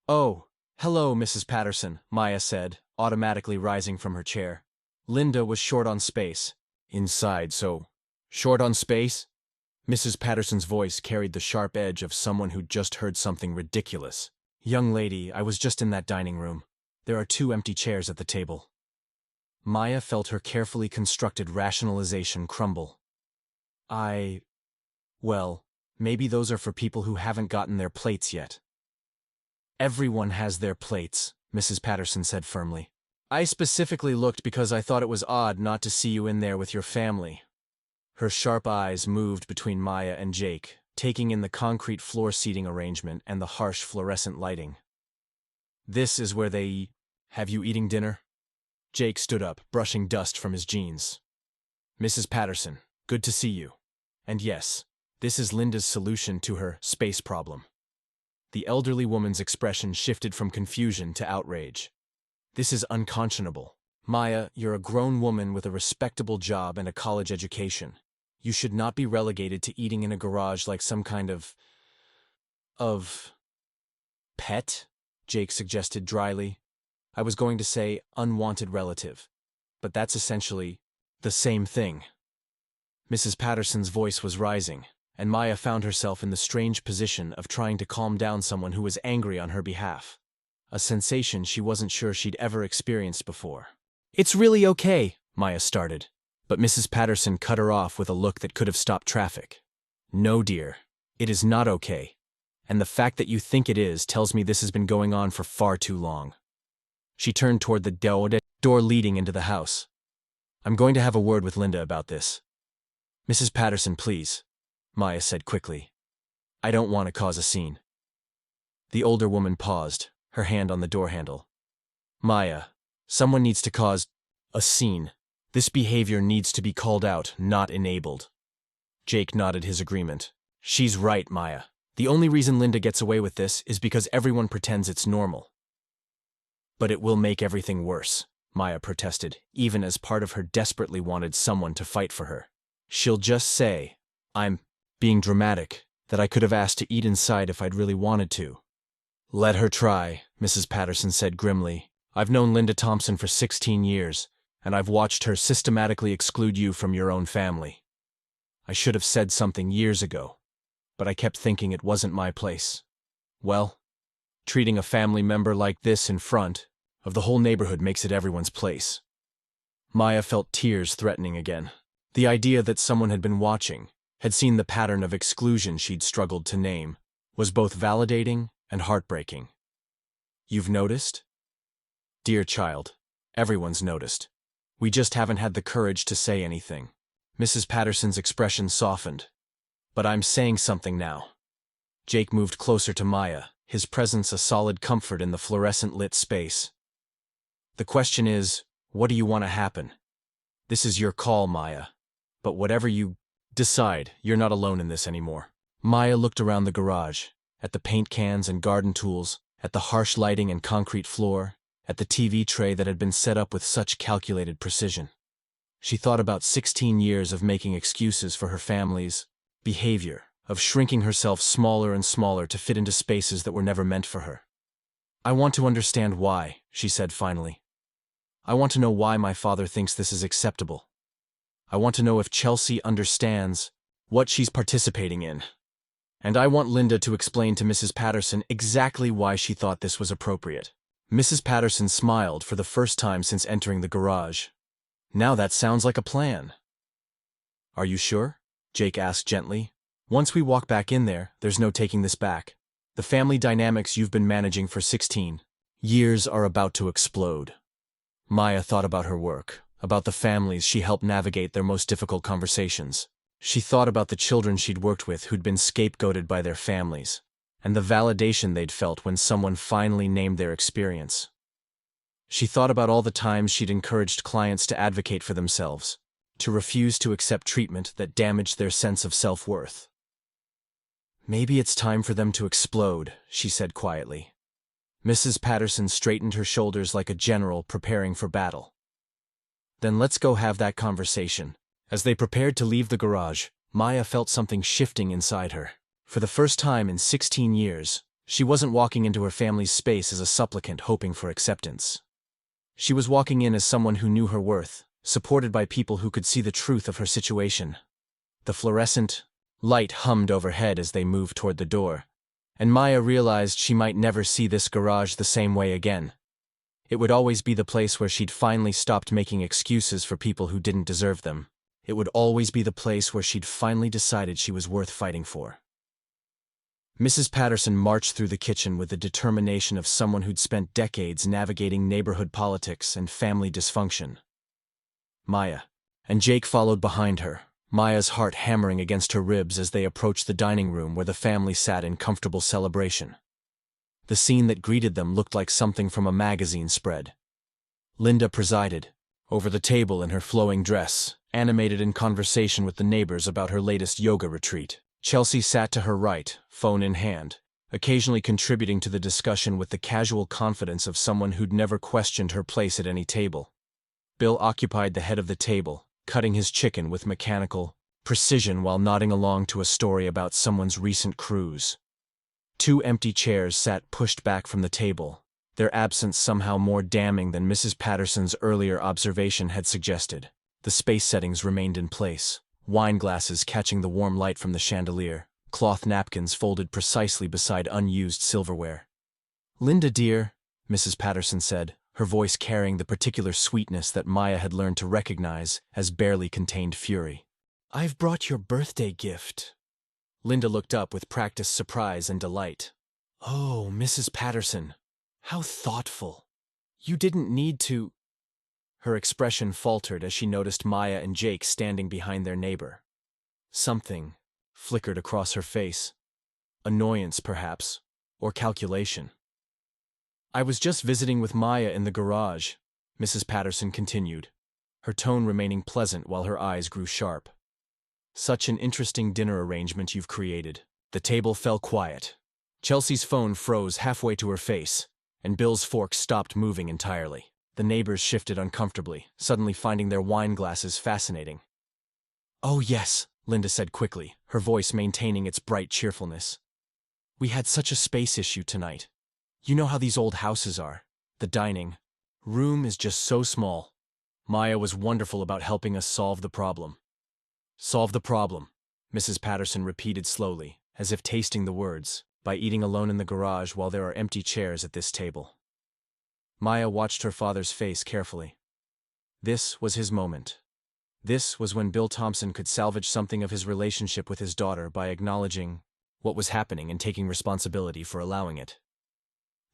"Oh, hello, Mrs. Patterson," Maya said, automatically rising from her chair. Linda was short on space. "Inside, so short on space?" Mrs. Patterson's voice carried the sharp edge of someone who'd just heard something ridiculous. "Young lady, I was just in that dining room. There are 2 empty chairs at the table." Maya felt her carefully constructed rationalization crumble. Well, maybe those are for people who haven't gotten their plates yet." "Everyone has their plates," Mrs. Patterson said firmly. "I specifically looked because I thought it was odd not to see you in there with your family." Her sharp eyes moved between Maya and Jake, taking in the concrete floor seating arrangement and the harsh fluorescent lighting. "This is where they eat. Have you eating dinner?" Jake stood up, brushing dust from his jeans. "Mrs. Patterson, good to see you." And yes, this is Linda's solution to her space problem. The elderly woman's expression shifted from confusion to outrage. This is unconscionable. Maya, you're a grown woman with a respectable job and a college education. You should not be relegated to eating in a garage like some kind of pet, Jake suggested dryly. I was going to say unwanted relative, but that's essentially the same thing. Mrs. Patterson's voice was rising, and Maya found herself in the strange position of trying to calm down someone who was angry on her behalf, a sensation she wasn't sure she'd ever experienced before. It's really okay, Maya started, but Mrs. Patterson cut her off with a look that could have stopped traffic. No, dear, it is not okay, and the fact that you think it is tells me this has been going on for far too long. She turned toward the door leading into the house. I'm going to have a word with Linda about this. Mrs. Patterson, please, Maya said quickly. I don't want to cause a scene. The older woman paused, her hand on the door handle. Maya, someone needs to cause a scene. This behavior needs to be called out, not enabled. Jake nodded his agreement. She's right, Maya. The only reason Linda gets away with this is because everyone pretends it's normal. But it will make everything worse, Maya protested, even as part of her desperately wanted someone to fight for her. She'll just say, I'm being dramatic, that I could have asked to eat inside if I'd really wanted to. Let her try, Mrs. Patterson said grimly. I've known Linda Thompson for 16 years, and I've watched her systematically exclude you from your own family. I should have said something years ago, but I kept thinking it wasn't my place. Well, treating a family member like this in front of the whole neighborhood makes it everyone's place. Maya felt tears threatening again. The idea that someone had been watching, had seen the pattern of exclusion she'd struggled to name, was both validating and heartbreaking. You've noticed? Dear child, everyone's noticed. We just haven't had the courage to say anything. Mrs. Patterson's expression softened. But I'm saying something now. Jake moved closer to Maya, his presence a solid comfort in the fluorescent-lit space. The question is, what do you want to happen? This is your call, Maya. But whatever you decide, you're not alone in this anymore. Maya looked around the garage, at the paint cans and garden tools, at the harsh lighting and concrete floor, at the TV tray that had been set up with such calculated precision. She thought about 16 years of making excuses for her family's behavior, of shrinking herself smaller and smaller to fit into spaces that were never meant for her. I want to understand why, she said finally. I want to know why my father thinks this is acceptable. I want to know if Chelsea understands what she's participating in. And I want Linda to explain to Mrs. Patterson exactly why she thought this was appropriate. Mrs. Patterson smiled for the first time since entering the garage. Now that sounds like a plan. Are you sure? Jake asked gently. Once we walk back in there, there's no taking this back. The family dynamics you've been managing for 16 years are about to explode. Maya thought about her work, about the families she helped navigate their most difficult conversations. She thought about the children she'd worked with who'd been scapegoated by their families, and the validation they'd felt when someone finally named their experience. She thought about all the times she'd encouraged clients to advocate for themselves, to refuse to accept treatment that damaged their sense of self-worth. Maybe it's time for them to explode, she said quietly. Mrs. Patterson straightened her shoulders like a general preparing for battle. Then let's go have that conversation. As they prepared to leave the garage, Maya felt something shifting inside her. For the first time in 16 years, she wasn't walking into her family's space as a supplicant hoping for acceptance. She was walking in as someone who knew her worth, supported by people who could see the truth of her situation. The fluorescent light hummed overhead as they moved toward the door, and Maya realized she might never see this garage the same way again. It would always be the place where she'd finally stopped making excuses for people who didn't deserve them. It would always be the place where she'd finally decided she was worth fighting for. Mrs. Patterson marched through the kitchen with the determination of someone who'd spent decades navigating neighborhood politics and family dysfunction. Maya and Jake followed behind her, Maya's heart hammering against her ribs as they approached the dining room where the family sat in comfortable celebration. The scene that greeted them looked like something from a magazine spread. Linda presided, over the table in her flowing dress, animated in conversation with the neighbors about her latest yoga retreat. Chelsea sat to her right, phone in hand, occasionally contributing to the discussion with the casual confidence of someone who'd never questioned her place at any table. Bill occupied the head of the table, cutting his chicken with mechanical precision while nodding along to a story about someone's recent cruise. Two empty chairs sat pushed back from the table, their absence somehow more damning than Mrs. Patterson's earlier observation had suggested. The space settings remained in place, wine glasses catching the warm light from the chandelier, cloth napkins folded precisely beside unused silverware. "Linda, dear," Mrs. Patterson said, her voice carrying the particular sweetness that Maya had learned to recognize as barely contained fury. "I've brought your birthday gift." Linda looked up with practiced surprise and delight. "Oh, Mrs. Patterson, how thoughtful. You didn't need to—" Her expression faltered as she noticed Maya and Jake standing behind their neighbor. Something flickered across her face. Annoyance, perhaps, or calculation. "I was just visiting with Maya in the garage," Mrs. Patterson continued, her tone remaining pleasant while her eyes grew sharp. "Such an interesting dinner arrangement you've created." The table fell quiet. Chelsea's phone froze halfway to her face, and Bill's fork stopped moving entirely. The neighbors shifted uncomfortably, suddenly finding their wine glasses fascinating. "Oh yes," Linda said quickly, her voice maintaining its bright cheerfulness. "We had such a space issue tonight. You know how these old houses are. The dining room is just so small. Maya was wonderful about helping us solve the problem." "Solve the problem," Mrs. Patterson repeated slowly, as if tasting the words, "by eating alone in the garage while there are empty chairs at this table." Maya watched her father's face carefully. This was his moment. This was when Bill Thompson could salvage something of his relationship with his daughter by acknowledging what was happening and taking responsibility for allowing it.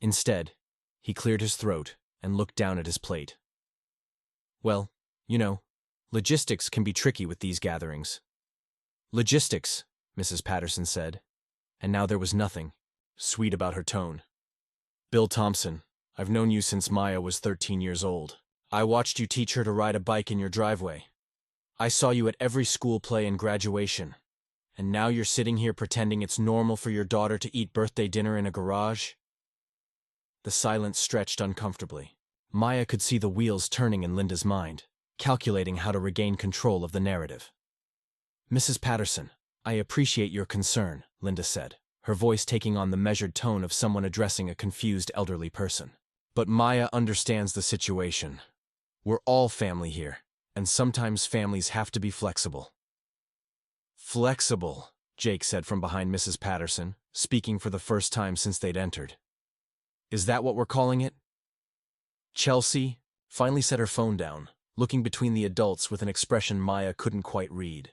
Instead, he cleared his throat and looked down at his plate. "Well, you know, logistics can be tricky with these gatherings." "Logistics," Mrs. Patterson said, and now there was nothing sweet about her tone. "Bill Thompson, I've known you since Maya was 13 years old. I watched you teach her to ride a bike in your driveway. I saw you at every school play and graduation. And now you're sitting here pretending it's normal for your daughter to eat birthday dinner in a garage?" The silence stretched uncomfortably. Maya could see the wheels turning in Linda's mind, calculating how to regain control of the narrative. "Mrs. Patterson, I appreciate your concern," Linda said, her voice taking on the measured tone of someone addressing a confused elderly person. "But Maya understands the situation. We're all family here, and sometimes families have to be flexible." "Flexible," Jake said from behind Mrs. Patterson, speaking for the first time since they'd entered. "Is that what we're calling it?" Chelsea finally set her phone down, looking between the adults with an expression Maya couldn't quite read.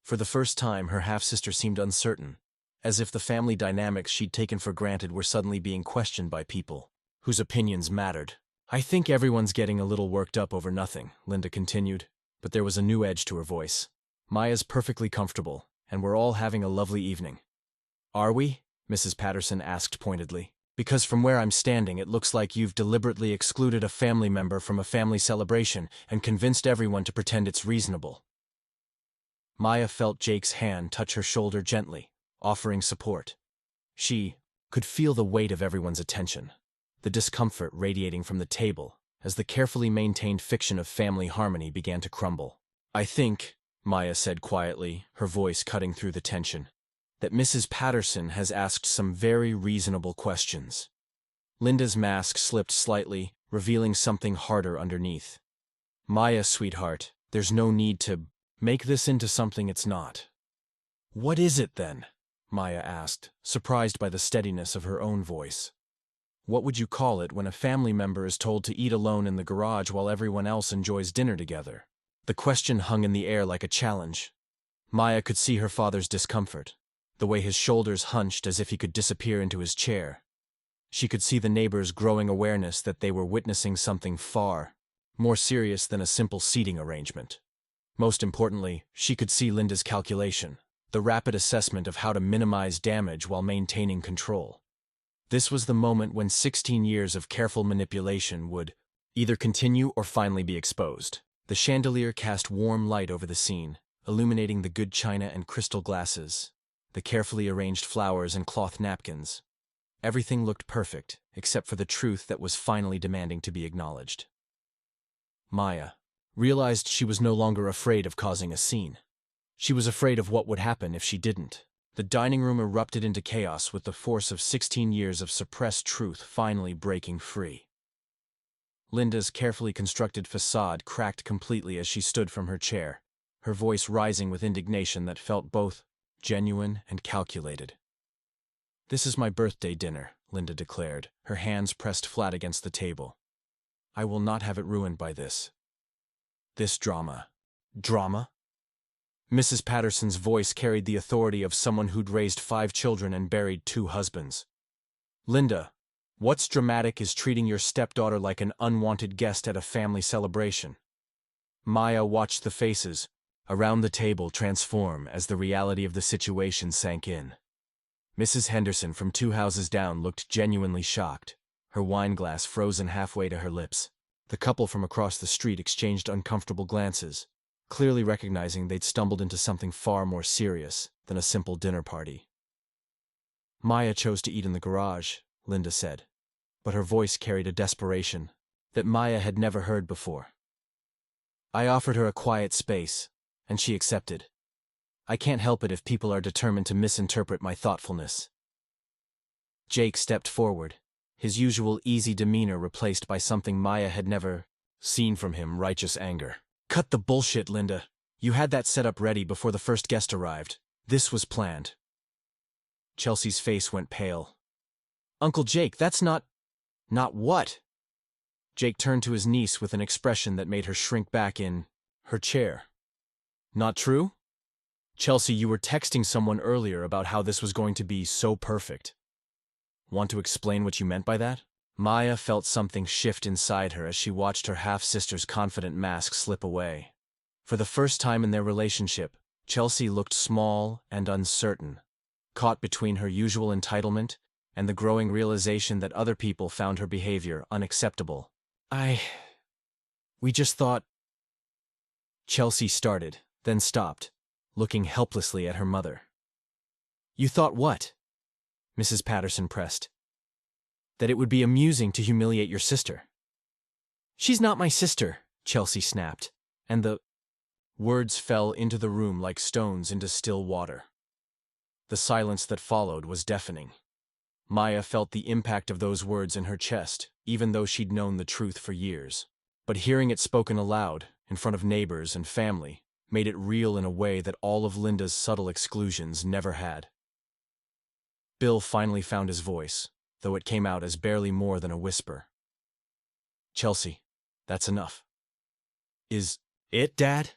For the first time, her half-sister seemed uncertain, as if the family dynamics she'd taken for granted were suddenly being questioned by people whose opinions mattered. "I think everyone's getting a little worked up over nothing," Linda continued, but there was a new edge to her voice. "Maya's perfectly comfortable, and we're all having a lovely evening." "Are we?" Mrs. Patterson asked pointedly. "Because from where I'm standing, it looks like you've deliberately excluded a family member from a family celebration and convinced everyone to pretend it's reasonable." Maya felt Jake's hand touch her shoulder gently, offering support. She could feel the weight of everyone's attention, the discomfort radiating from the table as the carefully maintained fiction of family harmony began to crumble. "I think," Maya said quietly, her voice cutting through the tension, "that Mrs. Patterson has asked some very reasonable questions." Linda's mask slipped slightly, revealing something harder underneath. "Maya, sweetheart, there's no need to make this into something it's not." "What is it, then?" Maya asked, surprised by the steadiness of her own voice. "What would you call it when a family member is told to eat alone in the garage while everyone else enjoys dinner together?" The question hung in the air like a challenge. Maya could see her father's discomfort, the way his shoulders hunched as if he could disappear into his chair. She could see the neighbors' growing awareness that they were witnessing something far more serious than a simple seating arrangement. Most importantly, she could see Linda's calculation, the rapid assessment of how to minimize damage while maintaining control. This was the moment when 16 years of careful manipulation would either continue or finally be exposed. The chandelier cast warm light over the scene, illuminating the good china and crystal glasses, the carefully arranged flowers and cloth napkins. Everything looked perfect, except for the truth that was finally demanding to be acknowledged. Maya realized she was no longer afraid of causing a scene. She was afraid of what would happen if she didn't. The dining room erupted into chaos with the force of 16 years of suppressed truth finally breaking free. Linda's carefully constructed facade cracked completely as she stood from her chair, her voice rising with indignation that felt both genuine and calculated. "This is my birthday dinner," Linda declared, her hands pressed flat against the table. "I will not have it ruined by this. This drama." Drama? Mrs. Patterson's voice carried the authority of someone who'd raised 5 children and buried 2 husbands. "Linda, what's dramatic is treating your stepdaughter like an unwanted guest at a family celebration." Maya watched the faces around the table transform as the reality of the situation sank in. Mrs. Henderson from 2 houses down looked genuinely shocked, her wineglass frozen halfway to her lips. The couple from across the street exchanged uncomfortable glances, clearly recognizing they'd stumbled into something far more serious than a simple dinner party. "Maya chose to eat in the garage," Linda said, but her voice carried a desperation that Maya had never heard before. "I offered her a quiet space, and she accepted. I can't help it if people are determined to misinterpret my thoughtfulness." Jake stepped forward, his usual easy demeanor replaced by something Maya had never seen from him: righteous anger. "Cut the bullshit, Linda. You had that set up ready before the first guest arrived. This was planned." Chelsea's face went pale. "Uncle Jake, that's not..." "Not what?" Jake turned to his niece with an expression that made her shrink back in her chair. "Not true? Chelsea, you were texting someone earlier about how this was going to be so perfect. Want to explain what you meant by that?" Maya felt something shift inside her as she watched her half-sister's confident mask slip away. For the first time in their relationship, Chelsea looked small and uncertain, caught between her usual entitlement and the growing realization that other people found her behavior unacceptable. We just thought..." Chelsea started, then stopped, looking helplessly at her mother. "You thought what?" Mrs. Patterson pressed. "That it would be amusing to humiliate your sister." "She's not my sister," Chelsea snapped, and the words fell into the room like stones into still water. The silence that followed was deafening. Maya felt the impact of those words in her chest, even though she'd known the truth for years. But hearing it spoken aloud, in front of neighbors and family, made it real in a way that all of Linda's subtle exclusions never had. Bill finally found his voice, though it came out as barely more than a whisper. "Chelsea, that's enough." "Is it, Dad?"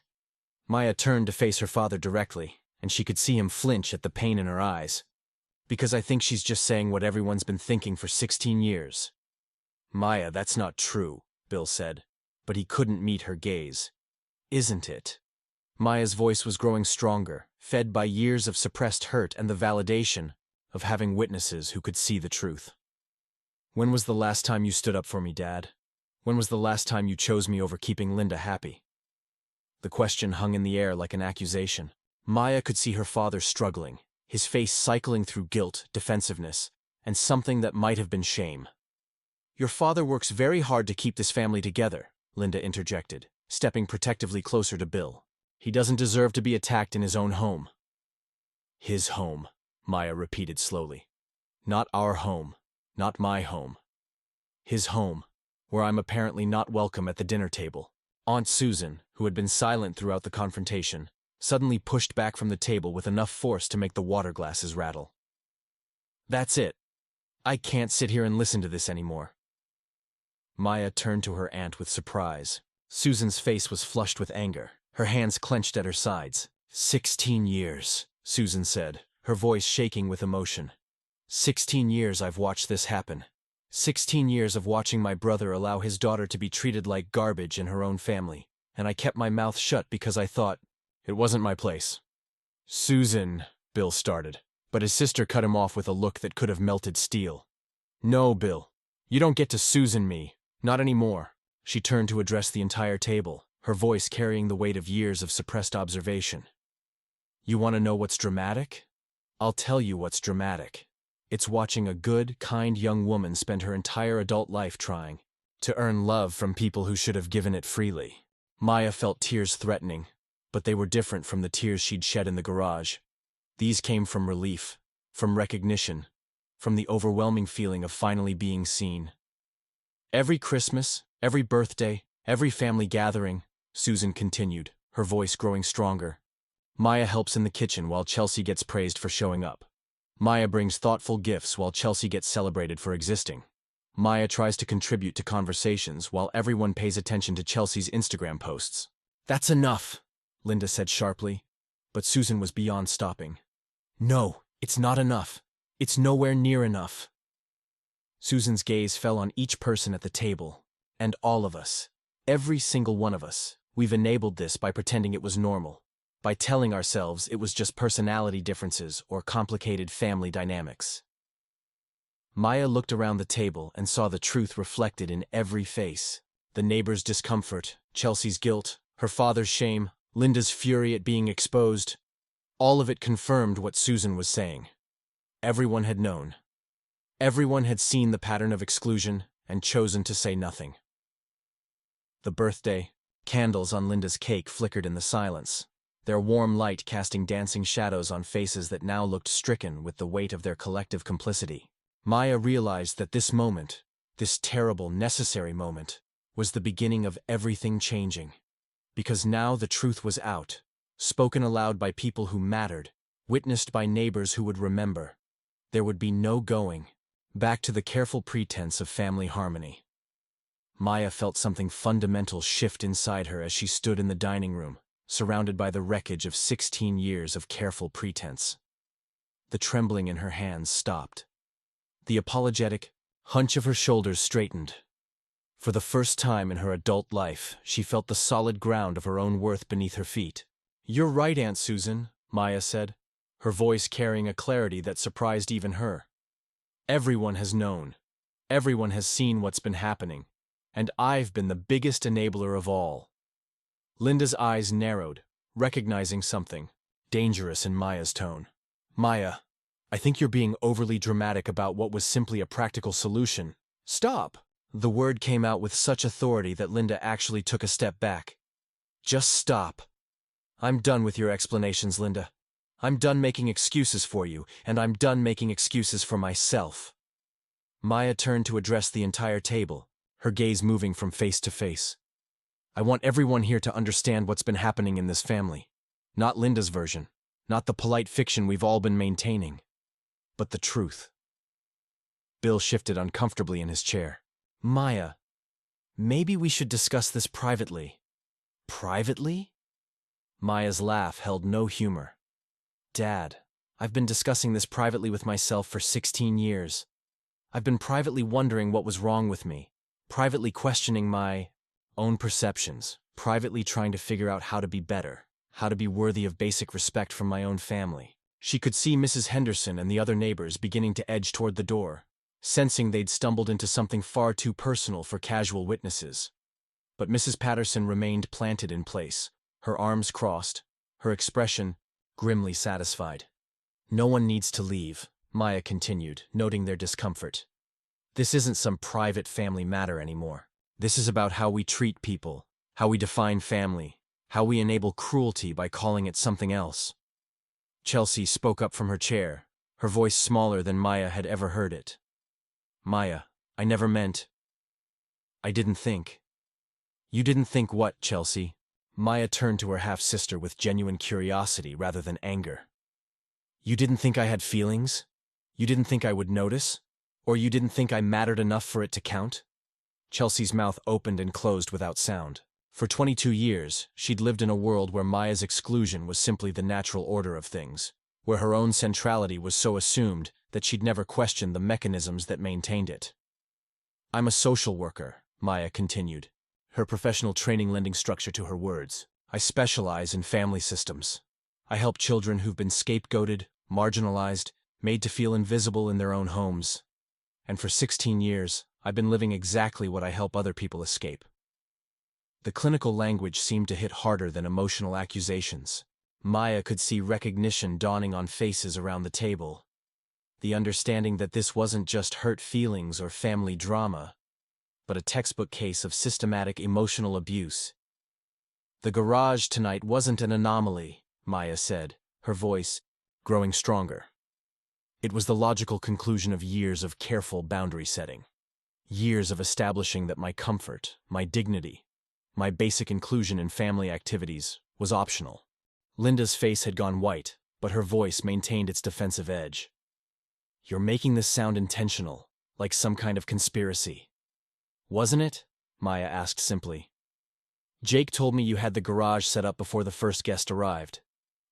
Maya turned to face her father directly, and she could see him flinch at the pain in her eyes. "Because I think she's just saying what everyone's been thinking for 16 years. "Maya, that's not true," Bill said, but he couldn't meet her gaze. "Isn't it?" Maya's voice was growing stronger, fed by years of suppressed hurt and the validation of having witnesses who could see the truth. "When was the last time you stood up for me, Dad? When was the last time you chose me over keeping Linda happy?" The question hung in the air like an accusation. Maya could see her father struggling, his face cycling through guilt, defensiveness, and something that might have been shame. "Your father works very hard to keep this family together," Linda interjected, stepping protectively closer to Bill. "He doesn't deserve to be attacked in his own home." "His home," Maya repeated slowly. "Not our home, not my home. His home, where I'm apparently not welcome at the dinner table." Aunt Susan, who had been silent throughout the confrontation, suddenly pushed back from the table with enough force to make the water glasses rattle. "That's it. I can't sit here and listen to this anymore." Maya turned to her aunt with surprise. Susan's face was flushed with anger, her hands clenched at her sides. 16 years, Susan said, her voice shaking with emotion. 16 years I've watched this happen. 16 years of watching my brother allow his daughter to be treated like garbage in her own family, and I kept my mouth shut because I thought it wasn't my place. "Susan," Bill started, but his sister cut him off with a look that could have melted steel. "No, Bill. You don't get to Susan me. Not anymore." She turned to address the entire table, her voice carrying the weight of years of suppressed observation. You want to know what's dramatic? I'll tell you what's dramatic. It's watching a good, kind young woman spend her entire adult life trying to earn love from people who should have given it freely. Maya felt tears threatening, but they were different from the tears she'd shed in the garage. These came from relief, from recognition, from the overwhelming feeling of finally being seen. Every Christmas, every birthday, every family gathering, Susan continued, her voice growing stronger. Maya helps in the kitchen while Chelsea gets praised for showing up. Maya brings thoughtful gifts while Chelsea gets celebrated for existing. Maya tries to contribute to conversations while everyone pays attention to Chelsea's Instagram posts. That's enough, Linda said sharply, but Susan was beyond stopping. No, it's not enough. It's nowhere near enough. Susan's gaze fell on each person at the table, and all of us, every single one of us, we've enabled this by pretending it was normal, by telling ourselves it was just personality differences or complicated family dynamics. Maya looked around the table and saw the truth reflected in every face. The neighbor's discomfort, Chelsea's guilt, her father's shame, Linda's fury at being exposed. All of it confirmed what Susan was saying. Everyone had known. Everyone had seen the pattern of exclusion and chosen to say nothing. The birthday, candles on Linda's cake flickered in the silence, their warm light casting dancing shadows on faces that now looked stricken with the weight of their collective complicity. Maya realized that this moment, this terrible, necessary moment, was the beginning of everything changing. Because now the truth was out, spoken aloud by people who mattered, witnessed by neighbors who would remember. There would be no going back to the careful pretense of family harmony. Maya felt something fundamental shift inside her as she stood in the dining room, surrounded by the wreckage of 16 years of careful pretense. The trembling in her hands stopped. The apologetic hunch of her shoulders straightened. For the first time in her adult life, she felt the solid ground of her own worth beneath her feet. You're right, Aunt Susan, Maya said, her voice carrying a clarity that surprised even her. Everyone has known. Everyone has seen what's been happening. And I've been the biggest enabler of all. Linda's eyes narrowed, recognizing something dangerous in Maya's tone. Maya, I think you're being overly dramatic about what was simply a practical solution. Stop! The word came out with such authority that Linda actually took a step back. Just stop. I'm done with your explanations, Linda. I'm done making excuses for you, and I'm done making excuses for myself. Maya turned to address the entire table, her gaze moving from face to face. I want everyone here to understand what's been happening in this family. Not Linda's version, not the polite fiction we've all been maintaining, but the truth. Bill shifted uncomfortably in his chair. Maya, maybe we should discuss this privately. Privately? Maya's laugh held no humor. Dad, I've been discussing this privately with myself for 16 years. I've been privately wondering what was wrong with me, privately questioning my own perceptions, privately trying to figure out how to be better, how to be worthy of basic respect from my own family. She could see Mrs. Henderson and the other neighbors beginning to edge toward the door, sensing they'd stumbled into something far too personal for casual witnesses. But Mrs. Patterson remained planted in place, her arms crossed, her expression grimly satisfied. No one needs to leave, Maya continued, noting their discomfort. This isn't some private family matter anymore. This is about how we treat people, how we define family, how we enable cruelty by calling it something else. Chelsea spoke up from her chair, her voice smaller than Maya had ever heard it. Maya, I never meant. I didn't think. You didn't think what, Chelsea? Maya turned to her half-sister with genuine curiosity rather than anger. You didn't think I had feelings? You didn't think I would notice? Or you didn't think I mattered enough for it to count? Chelsea's mouth opened and closed without sound. For 22 years, she'd lived in a world where Maya's exclusion was simply the natural order of things, where her own centrality was so assumed that she'd never questioned the mechanisms that maintained it. I'm a social worker, Maya continued, her professional training lending structure to her words. I specialize in family systems. I help children who've been scapegoated, marginalized, made to feel invisible in their own homes. And for 16 years, I've been living exactly what I help other people escape. The clinical language seemed to hit harder than emotional accusations. Maya could see recognition dawning on faces around the table. The understanding that this wasn't just hurt feelings or family drama, but a textbook case of systematic emotional abuse. The garage tonight wasn't an anomaly, Maya said, her voice growing stronger. It was the logical conclusion of years of careful boundary setting. Years of establishing that my comfort, my dignity, my basic inclusion in family activities was optional. Linda's face had gone white, but her voice maintained its defensive edge. You're making this sound intentional, like some kind of conspiracy. Wasn't it? Maya asked simply. Jake told me you had the garage set up before the first guest arrived.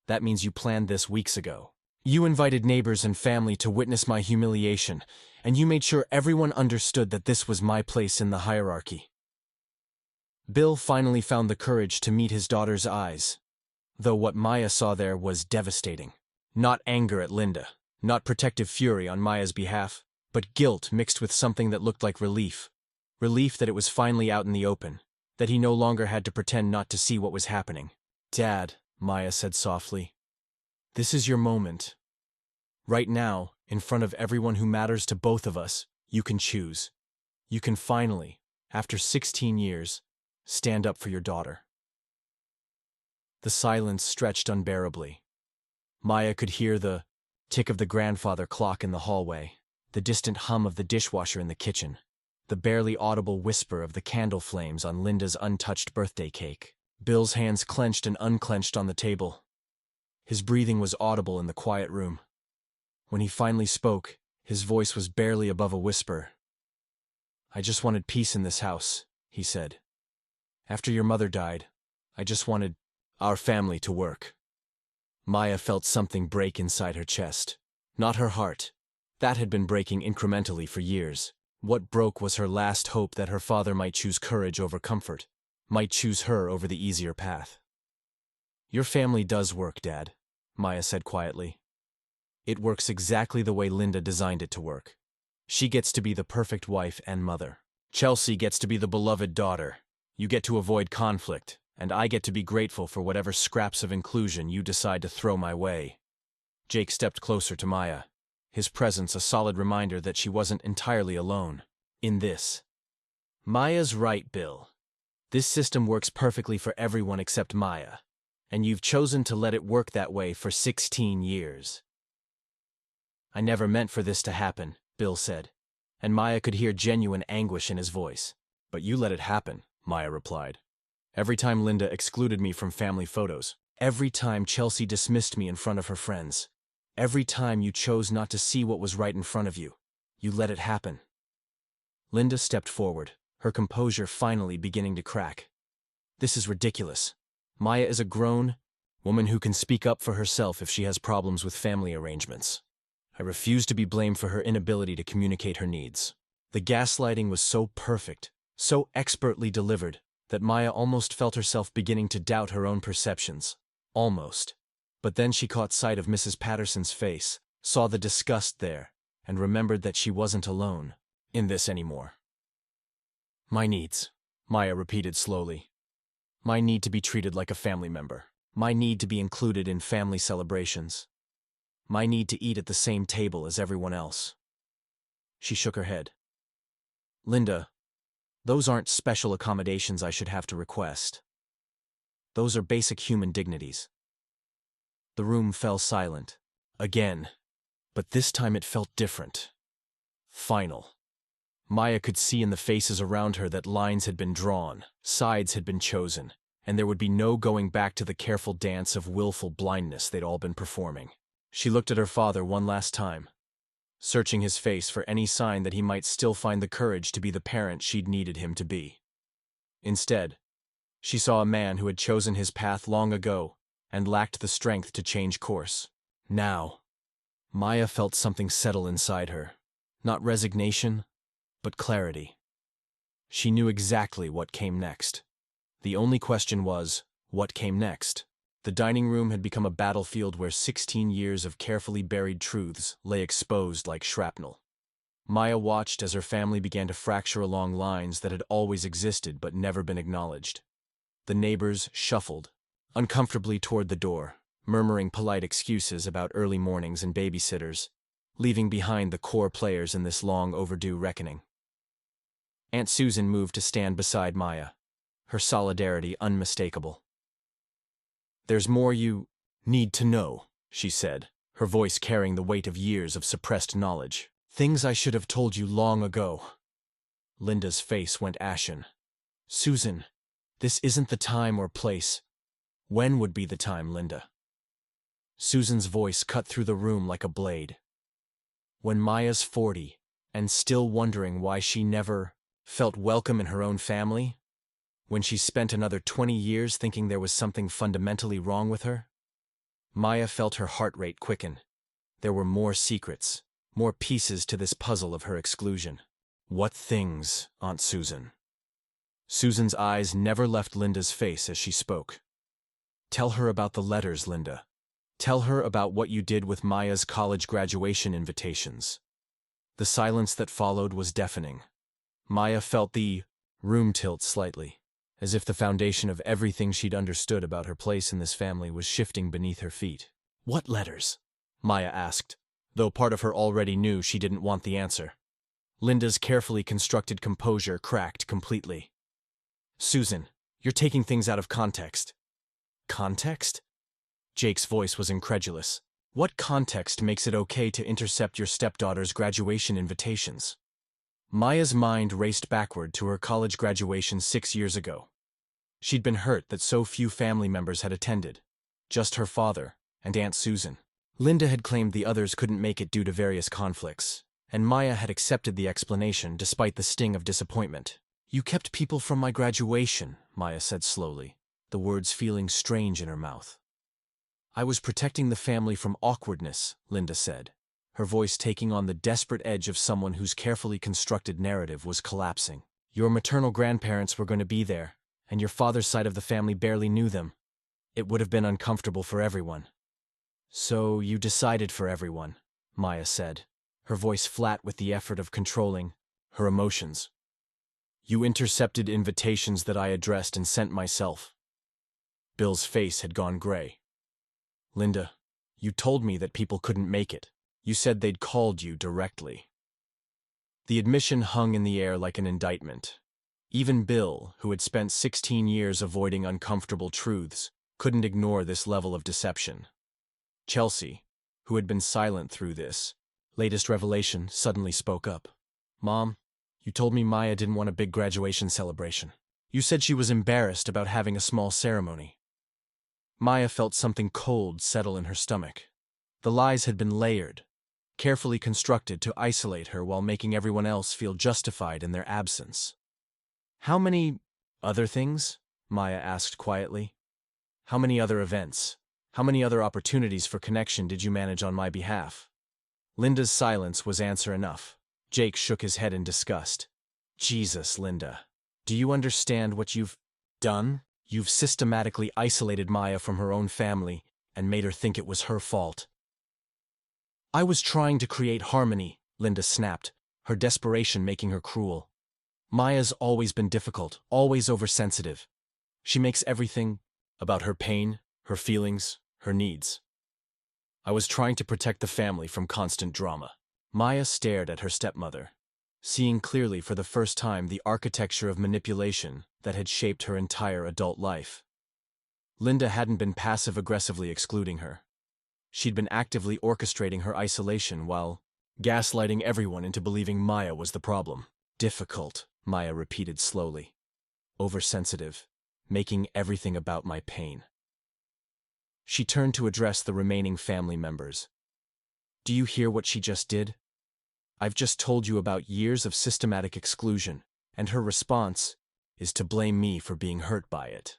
That means you planned this weeks ago. You invited neighbors and family to witness my humiliation, and you made sure everyone understood that this was my place in the hierarchy. Bill finally found the courage to meet his daughter's eyes, though what Maya saw there was devastating. Not anger at Linda, not protective fury on Maya's behalf, but guilt mixed with something that looked like relief. Relief that it was finally out in the open, that he no longer had to pretend not to see what was happening. Dad, Maya said softly, this is your moment. Right now, in front of everyone who matters to both of us, you can choose. You can finally, after 16 years, stand up for your daughter. The silence stretched unbearably. Maya could hear the tick of the grandfather clock in the hallway, the distant hum of the dishwasher in the kitchen, the barely audible whisper of the candle flames on Linda's untouched birthday cake. Bill's hands clenched and unclenched on the table. His breathing was audible in the quiet room. When he finally spoke, his voice was barely above a whisper. I just wanted peace in this house, he said. After your mother died, I just wanted our family to work. Maya felt something break inside her chest. Not her heart. That had been breaking incrementally for years. What broke was her last hope that her father might choose courage over comfort, might choose her over the easier path. Your family does work, Dad, Maya said quietly. It works exactly the way Linda designed it to work. She gets to be the perfect wife and mother. Chelsea gets to be the beloved daughter. You get to avoid conflict, and I get to be grateful for whatever scraps of inclusion you decide to throw my way. Jake stepped closer to Maya, his presence a solid reminder that she wasn't entirely alone in this. Maya's right, Bill. This system works perfectly for everyone except Maya, and you've chosen to let it work that way for 16 years. I never meant for this to happen, Bill said, and Maya could hear genuine anguish in his voice. But you let it happen, Maya replied. Every time Linda excluded me from family photos, every time Chelsea dismissed me in front of her friends, every time you chose not to see what was right in front of you, you let it happen. Linda stepped forward, her composure finally beginning to crack. This is ridiculous. Maya is a grown woman who can speak up for herself if she has problems with family arrangements. I refuse to be blamed for her inability to communicate her needs. The gaslighting was so perfect, so expertly delivered, that Maya almost felt herself beginning to doubt her own perceptions. Almost. But then she caught sight of Mrs. Patterson's face, saw the disgust there, and remembered that she wasn't alone in this anymore. My needs, Maya repeated slowly. My need to be treated like a family member. My need to be included in family celebrations. My need to eat at the same table as everyone else. She shook her head. Linda, those aren't special accommodations I should have to request. Those are basic human dignities. The room fell silent. Again. But this time it felt different. Final. Maya could see in the faces around her that lines had been drawn, sides had been chosen, and there would be no going back to the careful dance of willful blindness they'd all been performing. She looked at her father one last time, searching his face for any sign that he might still find the courage to be the parent she'd needed him to be. Instead, she saw a man who had chosen his path long ago and lacked the strength to change course. Now, Maya felt something settle inside her. Not resignation, but clarity. She knew exactly what came next. The only question was, what came next? The dining room had become a battlefield where 16 years of carefully buried truths lay exposed like shrapnel. Maya watched as her family began to fracture along lines that had always existed but never been acknowledged. The neighbors shuffled uncomfortably toward the door, murmuring polite excuses about early mornings and babysitters, leaving behind the core players in this long-overdue reckoning. Aunt Susan moved to stand beside Maya, her solidarity unmistakable. "There's more you need to know," she said, her voice carrying the weight of years of suppressed knowledge. "Things I should have told you long ago." Linda's face went ashen. "Susan, this isn't the time or place." "When would be the time, Linda?" Susan's voice cut through the room like a blade. "When Maya's 40, and still wondering why she never felt welcome in her own family? When she spent another 20 years thinking there was something fundamentally wrong with her?" Maya felt her heart rate quicken. There were more secrets, more pieces to this puzzle of her exclusion. "What things, Aunt Susan?" Susan's eyes never left Linda's face as she spoke. "Tell her about the letters, Linda. Tell her about what you did with Maya's college graduation invitations." The silence that followed was deafening. Maya felt the room tilt slightly, as if the foundation of everything she'd understood about her place in this family was shifting beneath her feet. "What letters?" Maya asked, though part of her already knew she didn't want the answer. Linda's carefully constructed composure cracked completely. "Susan, you're taking things out of context." "Context?" Jake's voice was incredulous. "What context makes it okay to intercept your stepdaughter's graduation invitations?" Maya's mind raced backward to her college graduation 6 years ago. She'd been hurt that so few family members had attended, just her father and Aunt Susan. Linda had claimed the others couldn't make it due to various conflicts, and Maya had accepted the explanation despite the sting of disappointment. "You kept people from my graduation," Maya said slowly, the words feeling strange in her mouth. "I was protecting the family from awkwardness," Linda said, her voice taking on the desperate edge of someone whose carefully constructed narrative was collapsing. "Your maternal grandparents were going to be there, and your father's side of the family barely knew them. It would have been uncomfortable for everyone." "So you decided for everyone," Maya said, her voice flat with the effort of controlling her emotions. "You intercepted invitations that I addressed and sent myself." Bill's face had gone gray. "Linda, you told me that people couldn't make it. You said they'd called you directly." The admission hung in the air like an indictment. Even Bill, who had spent 16 years avoiding uncomfortable truths, couldn't ignore this level of deception. Chelsea, who had been silent through this latest revelation, suddenly spoke up. "Mom, you told me Maya didn't want a big graduation celebration. You said she was embarrassed about having a small ceremony." Maya felt something cold settle in her stomach. The lies had been layered, carefully constructed to isolate her while making everyone else feel justified in their absence. "How many other things?" Maya asked quietly. "How many other events? How many other opportunities for connection did you manage on my behalf?" Linda's silence was answer enough. Jake shook his head in disgust. "Jesus, Linda. Do you understand what you've done? You've systematically isolated Maya from her own family and made her think it was her fault." "I was trying to create harmony," Linda snapped, her desperation making her cruel. "Maya's always been difficult, always oversensitive. She makes everything about her pain, her feelings, her needs. I was trying to protect the family from constant drama." Maya stared at her stepmother, seeing clearly for the first time the architecture of manipulation that had shaped her entire adult life. Linda hadn't been passive-aggressively excluding her. She'd been actively orchestrating her isolation while gaslighting everyone into believing Maya was the problem. "Difficult," Maya repeated slowly. "Oversensitive, making everything about my pain." She turned to address the remaining family members. "Do you hear what she just did? I've just told you about years of systematic exclusion, and her response is to blame me for being hurt by it."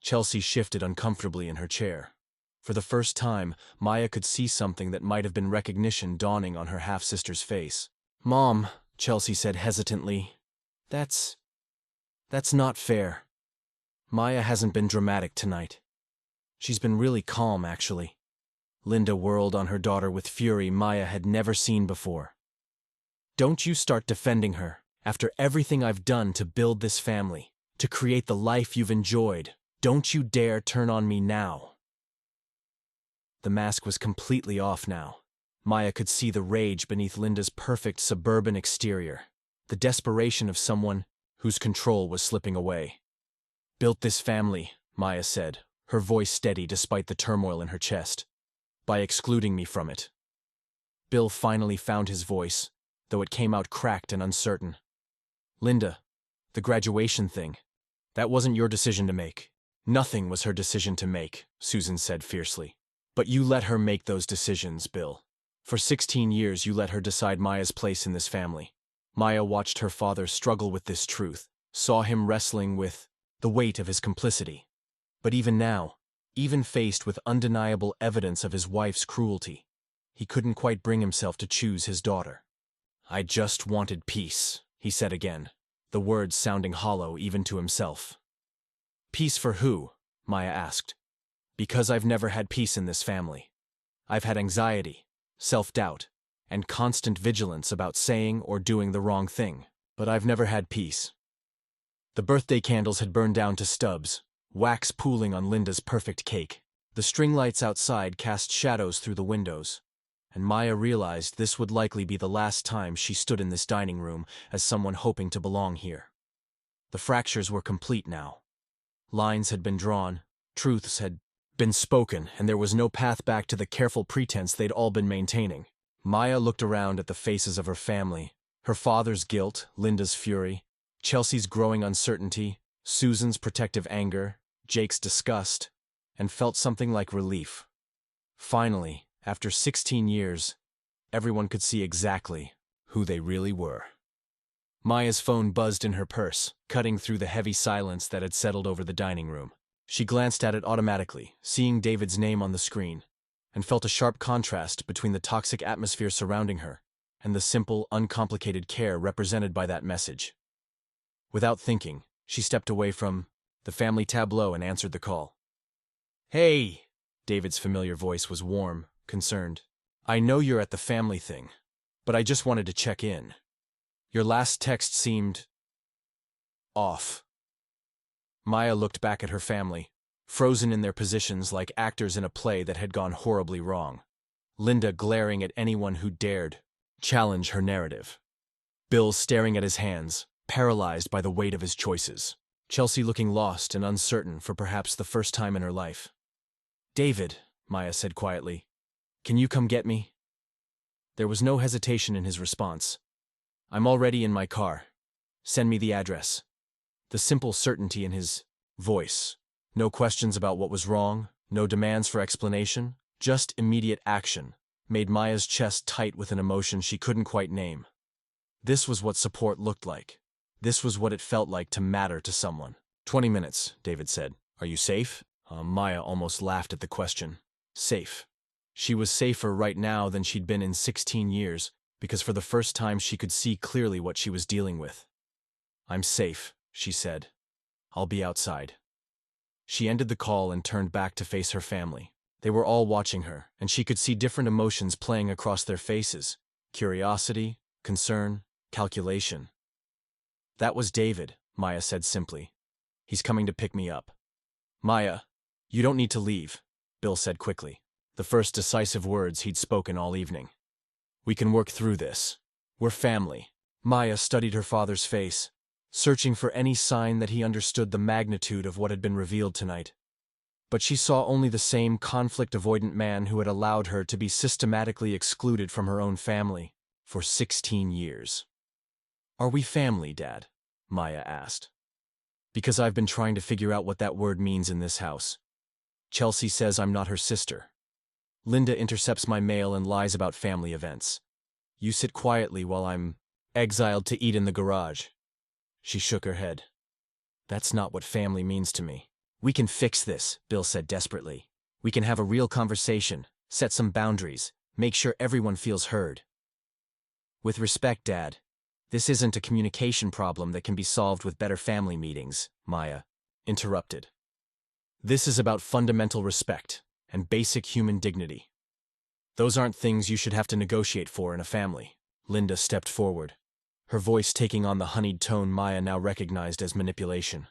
Chelsea shifted uncomfortably in her chair. For the first time, Maya could see something that might have been recognition dawning on her half-sister's face. "Mom," Chelsea said hesitantly, That's not fair. Maya hasn't been dramatic tonight. She's been really calm, actually." Linda whirled on her daughter with fury Maya had never seen before. "Don't you start defending her, after everything I've done to build this family. To create the life you've enjoyed. Don't you dare turn on me now. The mask was completely off now. Maya could see the rage beneath Linda's perfect suburban exterior, the desperation of someone whose control was slipping away. Built this family, Maya said, her voice steady despite the turmoil in her chest, by excluding me from it. Bill finally found his voice, though it came out cracked and uncertain. Linda, the graduation thing, that wasn't your decision to make. Nothing was her decision to make, Susan said fiercely. But you let her make those decisions, Bill. For 16 years you let her decide Maya's place in this family. Maya watched her father struggle with this truth, saw him wrestling with the weight of his complicity. But even now, even faced with undeniable evidence of his wife's cruelty, he couldn't quite bring himself to choose his daughter. I just wanted peace, he said again, the words sounding hollow even to himself. Peace for who? Maya asked. Because I've never had peace in this family. I've had anxiety, self-doubt, and constant vigilance about saying or doing the wrong thing, but I've never had peace. The birthday candles had burned down to stubs, wax pooling on Linda's perfect cake. The string lights outside cast shadows through the windows, and Maya realized this would likely be the last time she stood in this dining room as someone hoping to belong here. The fractures were complete now. Lines had been drawn, truths had been spoken, and there was no path back to the careful pretense they'd all been maintaining. Maya looked around at the faces of her family, her father's guilt, Linda's fury, Chelsea's growing uncertainty, Susan's protective anger, Jake's disgust, and felt something like relief. Finally, after 16 years, everyone could see exactly who they really were. Maya's phone buzzed in her purse, cutting through the heavy silence that had settled over the dining room. She glanced at it automatically, seeing David's name on the screen, and felt a sharp contrast between the toxic atmosphere surrounding her and the simple, uncomplicated care represented by that message. Without thinking, she stepped away from the family tableau and answered the call. Hey! David's familiar voice was warm, concerned. I know you're at the family thing, but I just wanted to check in. Your last text seemed off. Maya looked back at her family, frozen in their positions like actors in a play that had gone horribly wrong. Linda glaring at anyone who dared challenge her narrative. Bill staring at his hands, paralyzed by the weight of his choices. Chelsea looking lost and uncertain for perhaps the first time in her life. David, Maya said quietly, can you come get me? There was no hesitation in his response. I'm already in my car. Send me the address. The simple certainty in his voice. No questions about what was wrong, no demands for explanation, just immediate action, made Maya's chest tight with an emotion she couldn't quite name. This was what support looked like. This was what it felt like to matter to someone. 20 minutes, David said. Are you safe? Maya almost laughed at the question. Safe. She was safer right now than she'd been in 16 years, because for the first time she could see clearly what she was dealing with. I'm safe, she said. I'll be outside. She ended the call and turned back to face her family. They were all watching her, and she could see different emotions playing across their faces. Curiosity, concern, calculation. That was David, Maya said simply. He's coming to pick me up. Maya, you don't need to leave, Bill said quickly, the first decisive words he'd spoken all evening. We can work through this. We're family. Maya studied her father's face, searching for any sign that he understood the magnitude of what had been revealed tonight. But she saw only the same conflict-avoidant man who had allowed her to be systematically excluded from her own family for 16 years. Are we family, Dad? Maya asked. Because I've been trying to figure out what that word means in this house. Chelsea says I'm not her sister. Linda intercepts my mail and lies about family events. You sit quietly while I'm exiled to eat in the garage. She shook her head. That's not what family means to me. We can fix this, Bill said desperately. We can have a real conversation, set some boundaries, make sure everyone feels heard. With respect, Dad, this isn't a communication problem that can be solved with better family meetings, Maya interrupted. This is about fundamental respect and basic human dignity. Those aren't things you should have to negotiate for in a family. Linda stepped forward, her voice taking on the honeyed tone Maya now recognized as manipulation.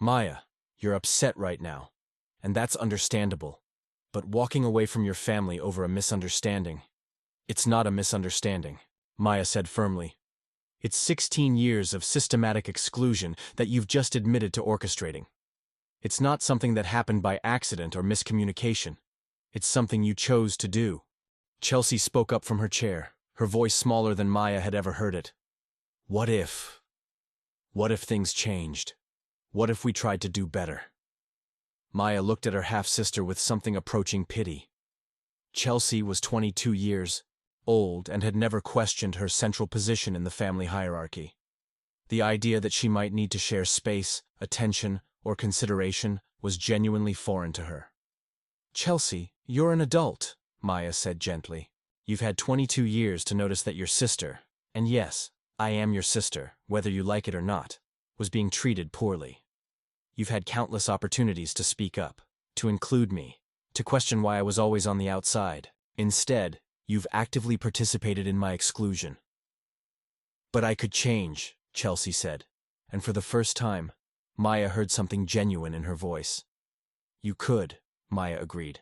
Maya, you're upset right now, and that's understandable. But walking away from your family over a misunderstanding, it's not a misunderstanding, Maya said firmly. It's 16 years of systematic exclusion that you've just admitted to orchestrating. It's not something that happened by accident or miscommunication. It's something you chose to do. Chelsea spoke up from her chair, her voice smaller than Maya had ever heard it. What if? What if things changed? What if we tried to do better? Maya looked at her half-sister with something approaching pity. Chelsea was 22 years old and had never questioned her central position in the family hierarchy. The idea that she might need to share space, attention, or consideration was genuinely foreign to her. Chelsea, you're an adult, Maya said gently. You've had 22 years to notice that your sister, and yes, I am your sister, whether you like it or not, was being treated poorly. You've had countless opportunities to speak up, to include me, to question why I was always on the outside. Instead, you've actively participated in my exclusion. But I could change, Chelsea said, and for the first time, Maya heard something genuine in her voice. You could, Maya agreed.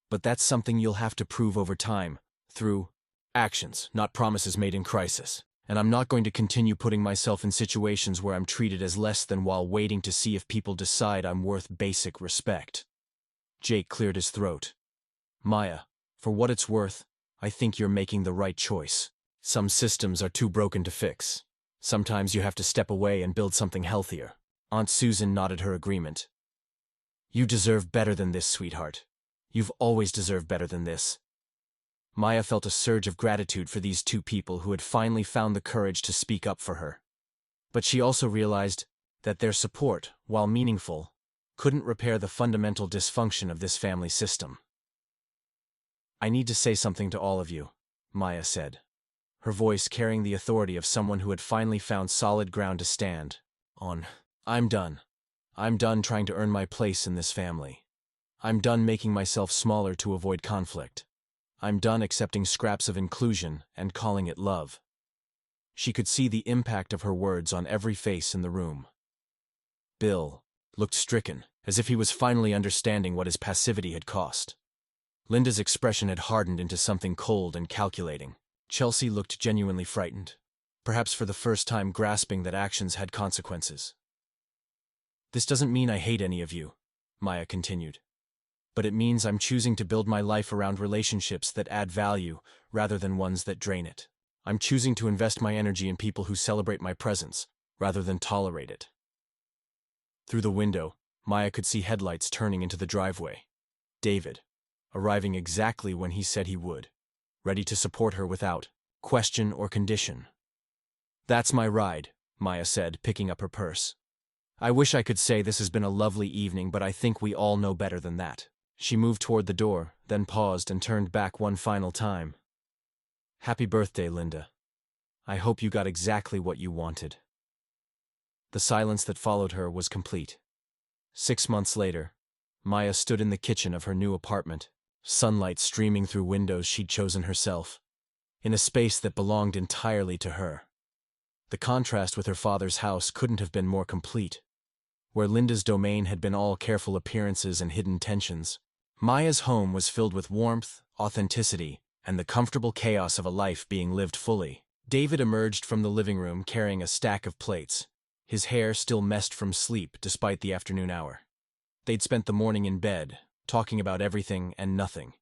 But that's something you'll have to prove over time, through actions, not promises made in crisis. And I'm not going to continue putting myself in situations where I'm treated as less than while waiting to see if people decide I'm worth basic respect. Jake cleared his throat. Maya, for what it's worth, I think you're making the right choice. Some systems are too broken to fix. Sometimes you have to step away and build something healthier. Aunt Susan nodded her agreement. You deserve better than this, sweetheart. You've always deserved better than this. Maya felt a surge of gratitude for these two people who had finally found the courage to speak up for her. But she also realized that their support, while meaningful, couldn't repair the fundamental dysfunction of this family system. I need to say something to all of you, Maya said, her voice carrying the authority of someone who had finally found solid ground to stand on. I'm done. I'm done trying to earn my place in this family. I'm done making myself smaller to avoid conflict. I'm done accepting scraps of inclusion and calling it love. She could see the impact of her words on every face in the room. Bill looked stricken, as if he was finally understanding what his passivity had cost. Linda's expression had hardened into something cold and calculating. Chelsea looked genuinely frightened, perhaps for the first time grasping that actions had consequences. This doesn't mean I hate any of you, Maya continued. But it means I'm choosing to build my life around relationships that add value rather than ones that drain it. I'm choosing to invest my energy in people who celebrate my presence rather than tolerate it. Through the window, Maya could see headlights turning into the driveway. David, arriving exactly when he said he would, ready to support her without question or condition. That's my ride, Maya said, picking up her purse. I wish I could say this has been a lovely evening, but I think we all know better than that. She moved toward the door, then paused and turned back one final time. Happy birthday, Linda. I hope you got exactly what you wanted. The silence that followed her was complete. 6 months later, Maya stood in the kitchen of her new apartment, sunlight streaming through windows she'd chosen herself, in a space that belonged entirely to her. The contrast with her father's house couldn't have been more complete. Where Linda's domain had been all careful appearances and hidden tensions, Maya's home was filled with warmth, authenticity, and the comfortable chaos of a life being lived fully. David emerged from the living room carrying a stack of plates, his hair still messed from sleep despite the afternoon hour. They'd spent the morning in bed, talking about everything and nothing,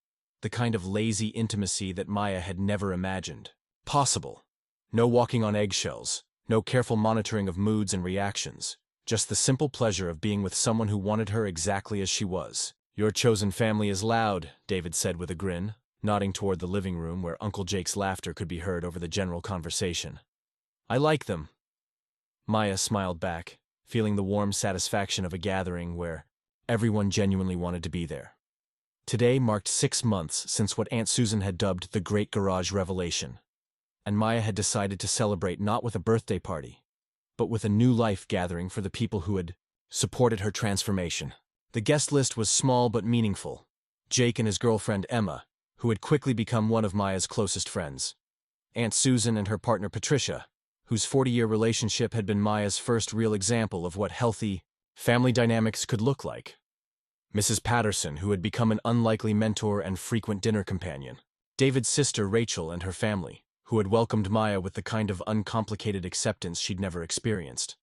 the kind of lazy intimacy that Maya had never imagined possible. No walking on eggshells, no careful monitoring of moods and reactions, just the simple pleasure of being with someone who wanted her exactly as she was. Your chosen family is loud, David said with a grin, nodding toward the living room where Uncle Jake's laughter could be heard over the general conversation. I like them. Maya smiled back, feeling the warm satisfaction of a gathering where everyone genuinely wanted to be there. Today marked 6 months since what Aunt Susan had dubbed the Great Garage Revelation, and Maya had decided to celebrate not with a birthday party, but with a new life gathering for the people who had supported her transformation. The guest list was small but meaningful. Jake and his girlfriend Emma, who had quickly become one of Maya's closest friends. Aunt Susan and her partner Patricia, whose 40-year relationship had been Maya's first real example of what healthy family dynamics could look like. Mrs. Patterson, who had become an unlikely mentor and frequent dinner companion. David's sister Rachel and her family, who had welcomed Maya with the kind of uncomplicated acceptance she'd never experienced.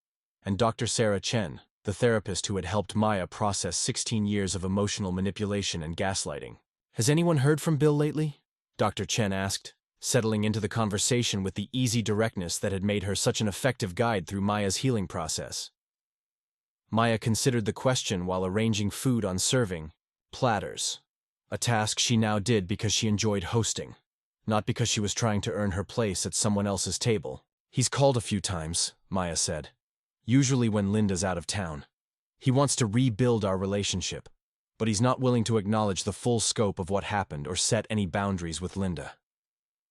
And Dr. Sarah Chen, the therapist who had helped Maya process 16 years of emotional manipulation and gaslighting. "Has anyone heard from Bill lately?" Dr. Chen asked, settling into the conversation with the easy directness that had made her such an effective guide through Maya's healing process. Maya considered the question while arranging food on serving platters, a task she now did because she enjoyed hosting, not because she was trying to earn her place at someone else's table. "He's called a few times," Maya said, "usually when Linda's out of town. He wants to rebuild our relationship, but he's not willing to acknowledge the full scope of what happened or set any boundaries with Linda."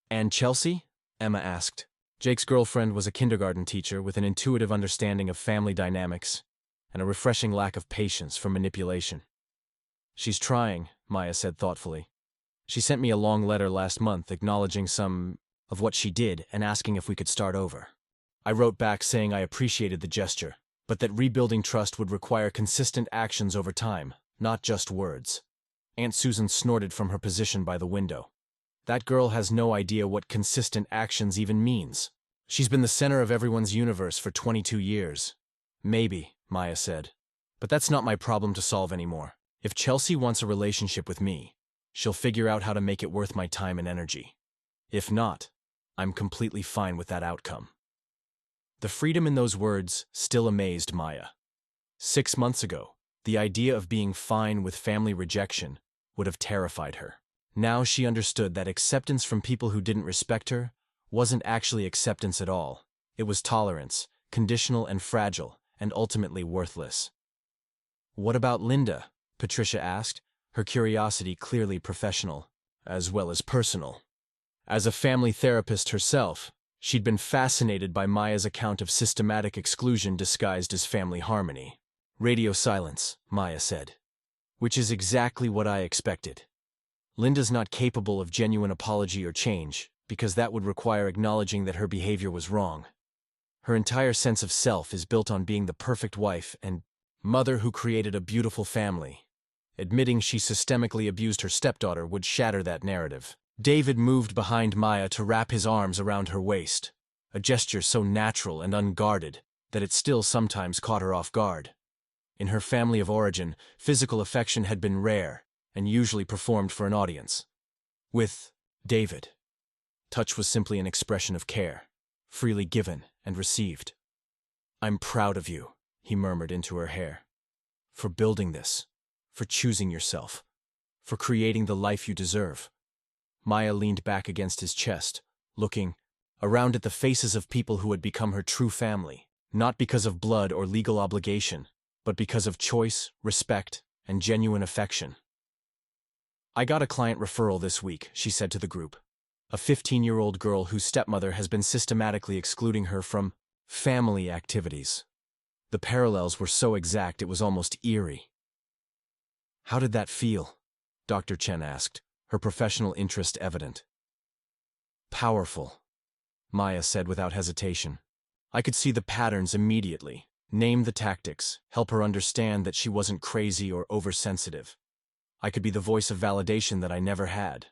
"And Chelsea?" Emma asked. Jake's girlfriend was a kindergarten teacher with an intuitive understanding of family dynamics and a refreshing lack of patience for manipulation. "She's trying," Maya said thoughtfully. "She sent me a long letter last month acknowledging some of what she did and asking if we could start over. I wrote back saying I appreciated the gesture, but that rebuilding trust would require consistent actions over time, not just words." Aunt Susan snorted from her position by the window. "That girl has no idea what consistent actions even means. She's been the center of everyone's universe for 22 years. "Maybe," Maya said, "but that's not my problem to solve anymore. If Chelsea wants a relationship with me, she'll figure out how to make it worth my time and energy. If not, I'm completely fine with that outcome." The freedom in those words still amazed Maya. 6 months ago, the idea of being fine with family rejection would have terrified her. Now she understood that acceptance from people who didn't respect her wasn't actually acceptance at all. It was tolerance, conditional and fragile, and ultimately worthless. "What about Linda?" Patricia asked, her curiosity clearly professional, as well as personal. As a family therapist herself, she'd been fascinated by Maya's account of systematic exclusion disguised as family harmony. "Radio silence," Maya said. "Which is exactly what I expected. Linda's not capable of genuine apology or change, because that would require acknowledging that her behavior was wrong. Her entire sense of self is built on being the perfect wife and mother who created a beautiful family. Admitting she systemically abused her stepdaughter would shatter that narrative." David moved behind Maya to wrap his arms around her waist, a gesture so natural and unguarded that it still sometimes caught her off guard. In her family of origin, physical affection had been rare and usually performed for an audience. With David, touch was simply an expression of care, freely given and received. "I'm proud of you," he murmured into her hair. "For building this, for choosing yourself, for creating the life you deserve." Maya leaned back against his chest, looking around at the faces of people who had become her true family, not because of blood or legal obligation, but because of choice, respect, and genuine affection. "I got a client referral this week," she said to the group. "A 15-year-old girl whose stepmother has been systematically excluding her from family activities." The parallels were so exact it was almost eerie. "How did that feel?" Dr. Chen asked, her professional interest evident. "Powerful," Maya said without hesitation. "I could see the patterns immediately, name the tactics, help her understand that she wasn't crazy or oversensitive. I could be the voice of validation that I never had."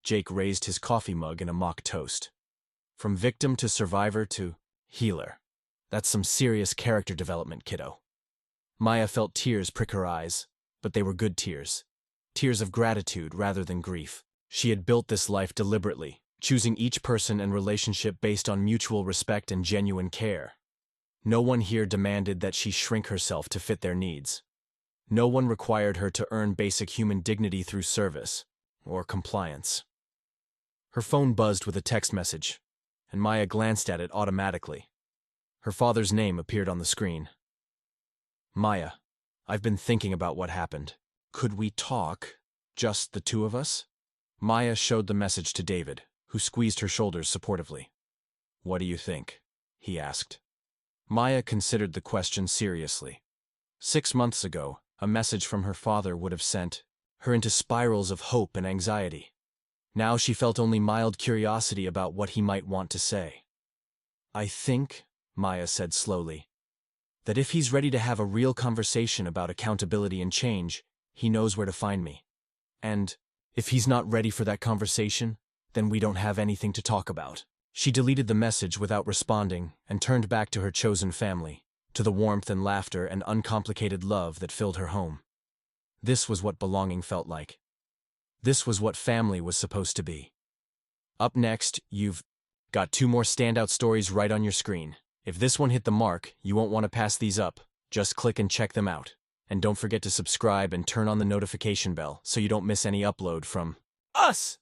Jake raised his coffee mug in a mock toast. "From victim to survivor to healer. That's some serious character development, kiddo." Maya felt tears prick her eyes, but they were good tears. Tears of gratitude rather than grief. She had built this life deliberately, choosing each person and relationship based on mutual respect and genuine care. No one here demanded that she shrink herself to fit their needs. No one required her to earn basic human dignity through service or compliance. Her phone buzzed with a text message, and Maya glanced at it automatically. Her father's name appeared on the screen. "Maya, I've been thinking about what happened. Could we talk? Just the two of us?" Maya showed the message to David, who squeezed her shoulders supportively. "What do you think?" he asked. Maya considered the question seriously. 6 months ago, a message from her father would have sent her into spirals of hope and anxiety. Now she felt only mild curiosity about what he might want to say. "I think," Maya said slowly, That if he's ready to have a real conversation about accountability and change, he knows where to find me. And if he's not ready for that conversation, then we don't have anything to talk about. She deleted the message without responding and turned back to her chosen family, to the warmth and laughter and uncomplicated love that filled her home. This was what belonging felt like. This was what family was supposed to be. Up next, you've got 2 more standout stories right on your screen. If this one hit the mark, you won't want to pass these up. Just click and check them out. And don't forget to subscribe and turn on the notification bell so you don't miss any upload from us.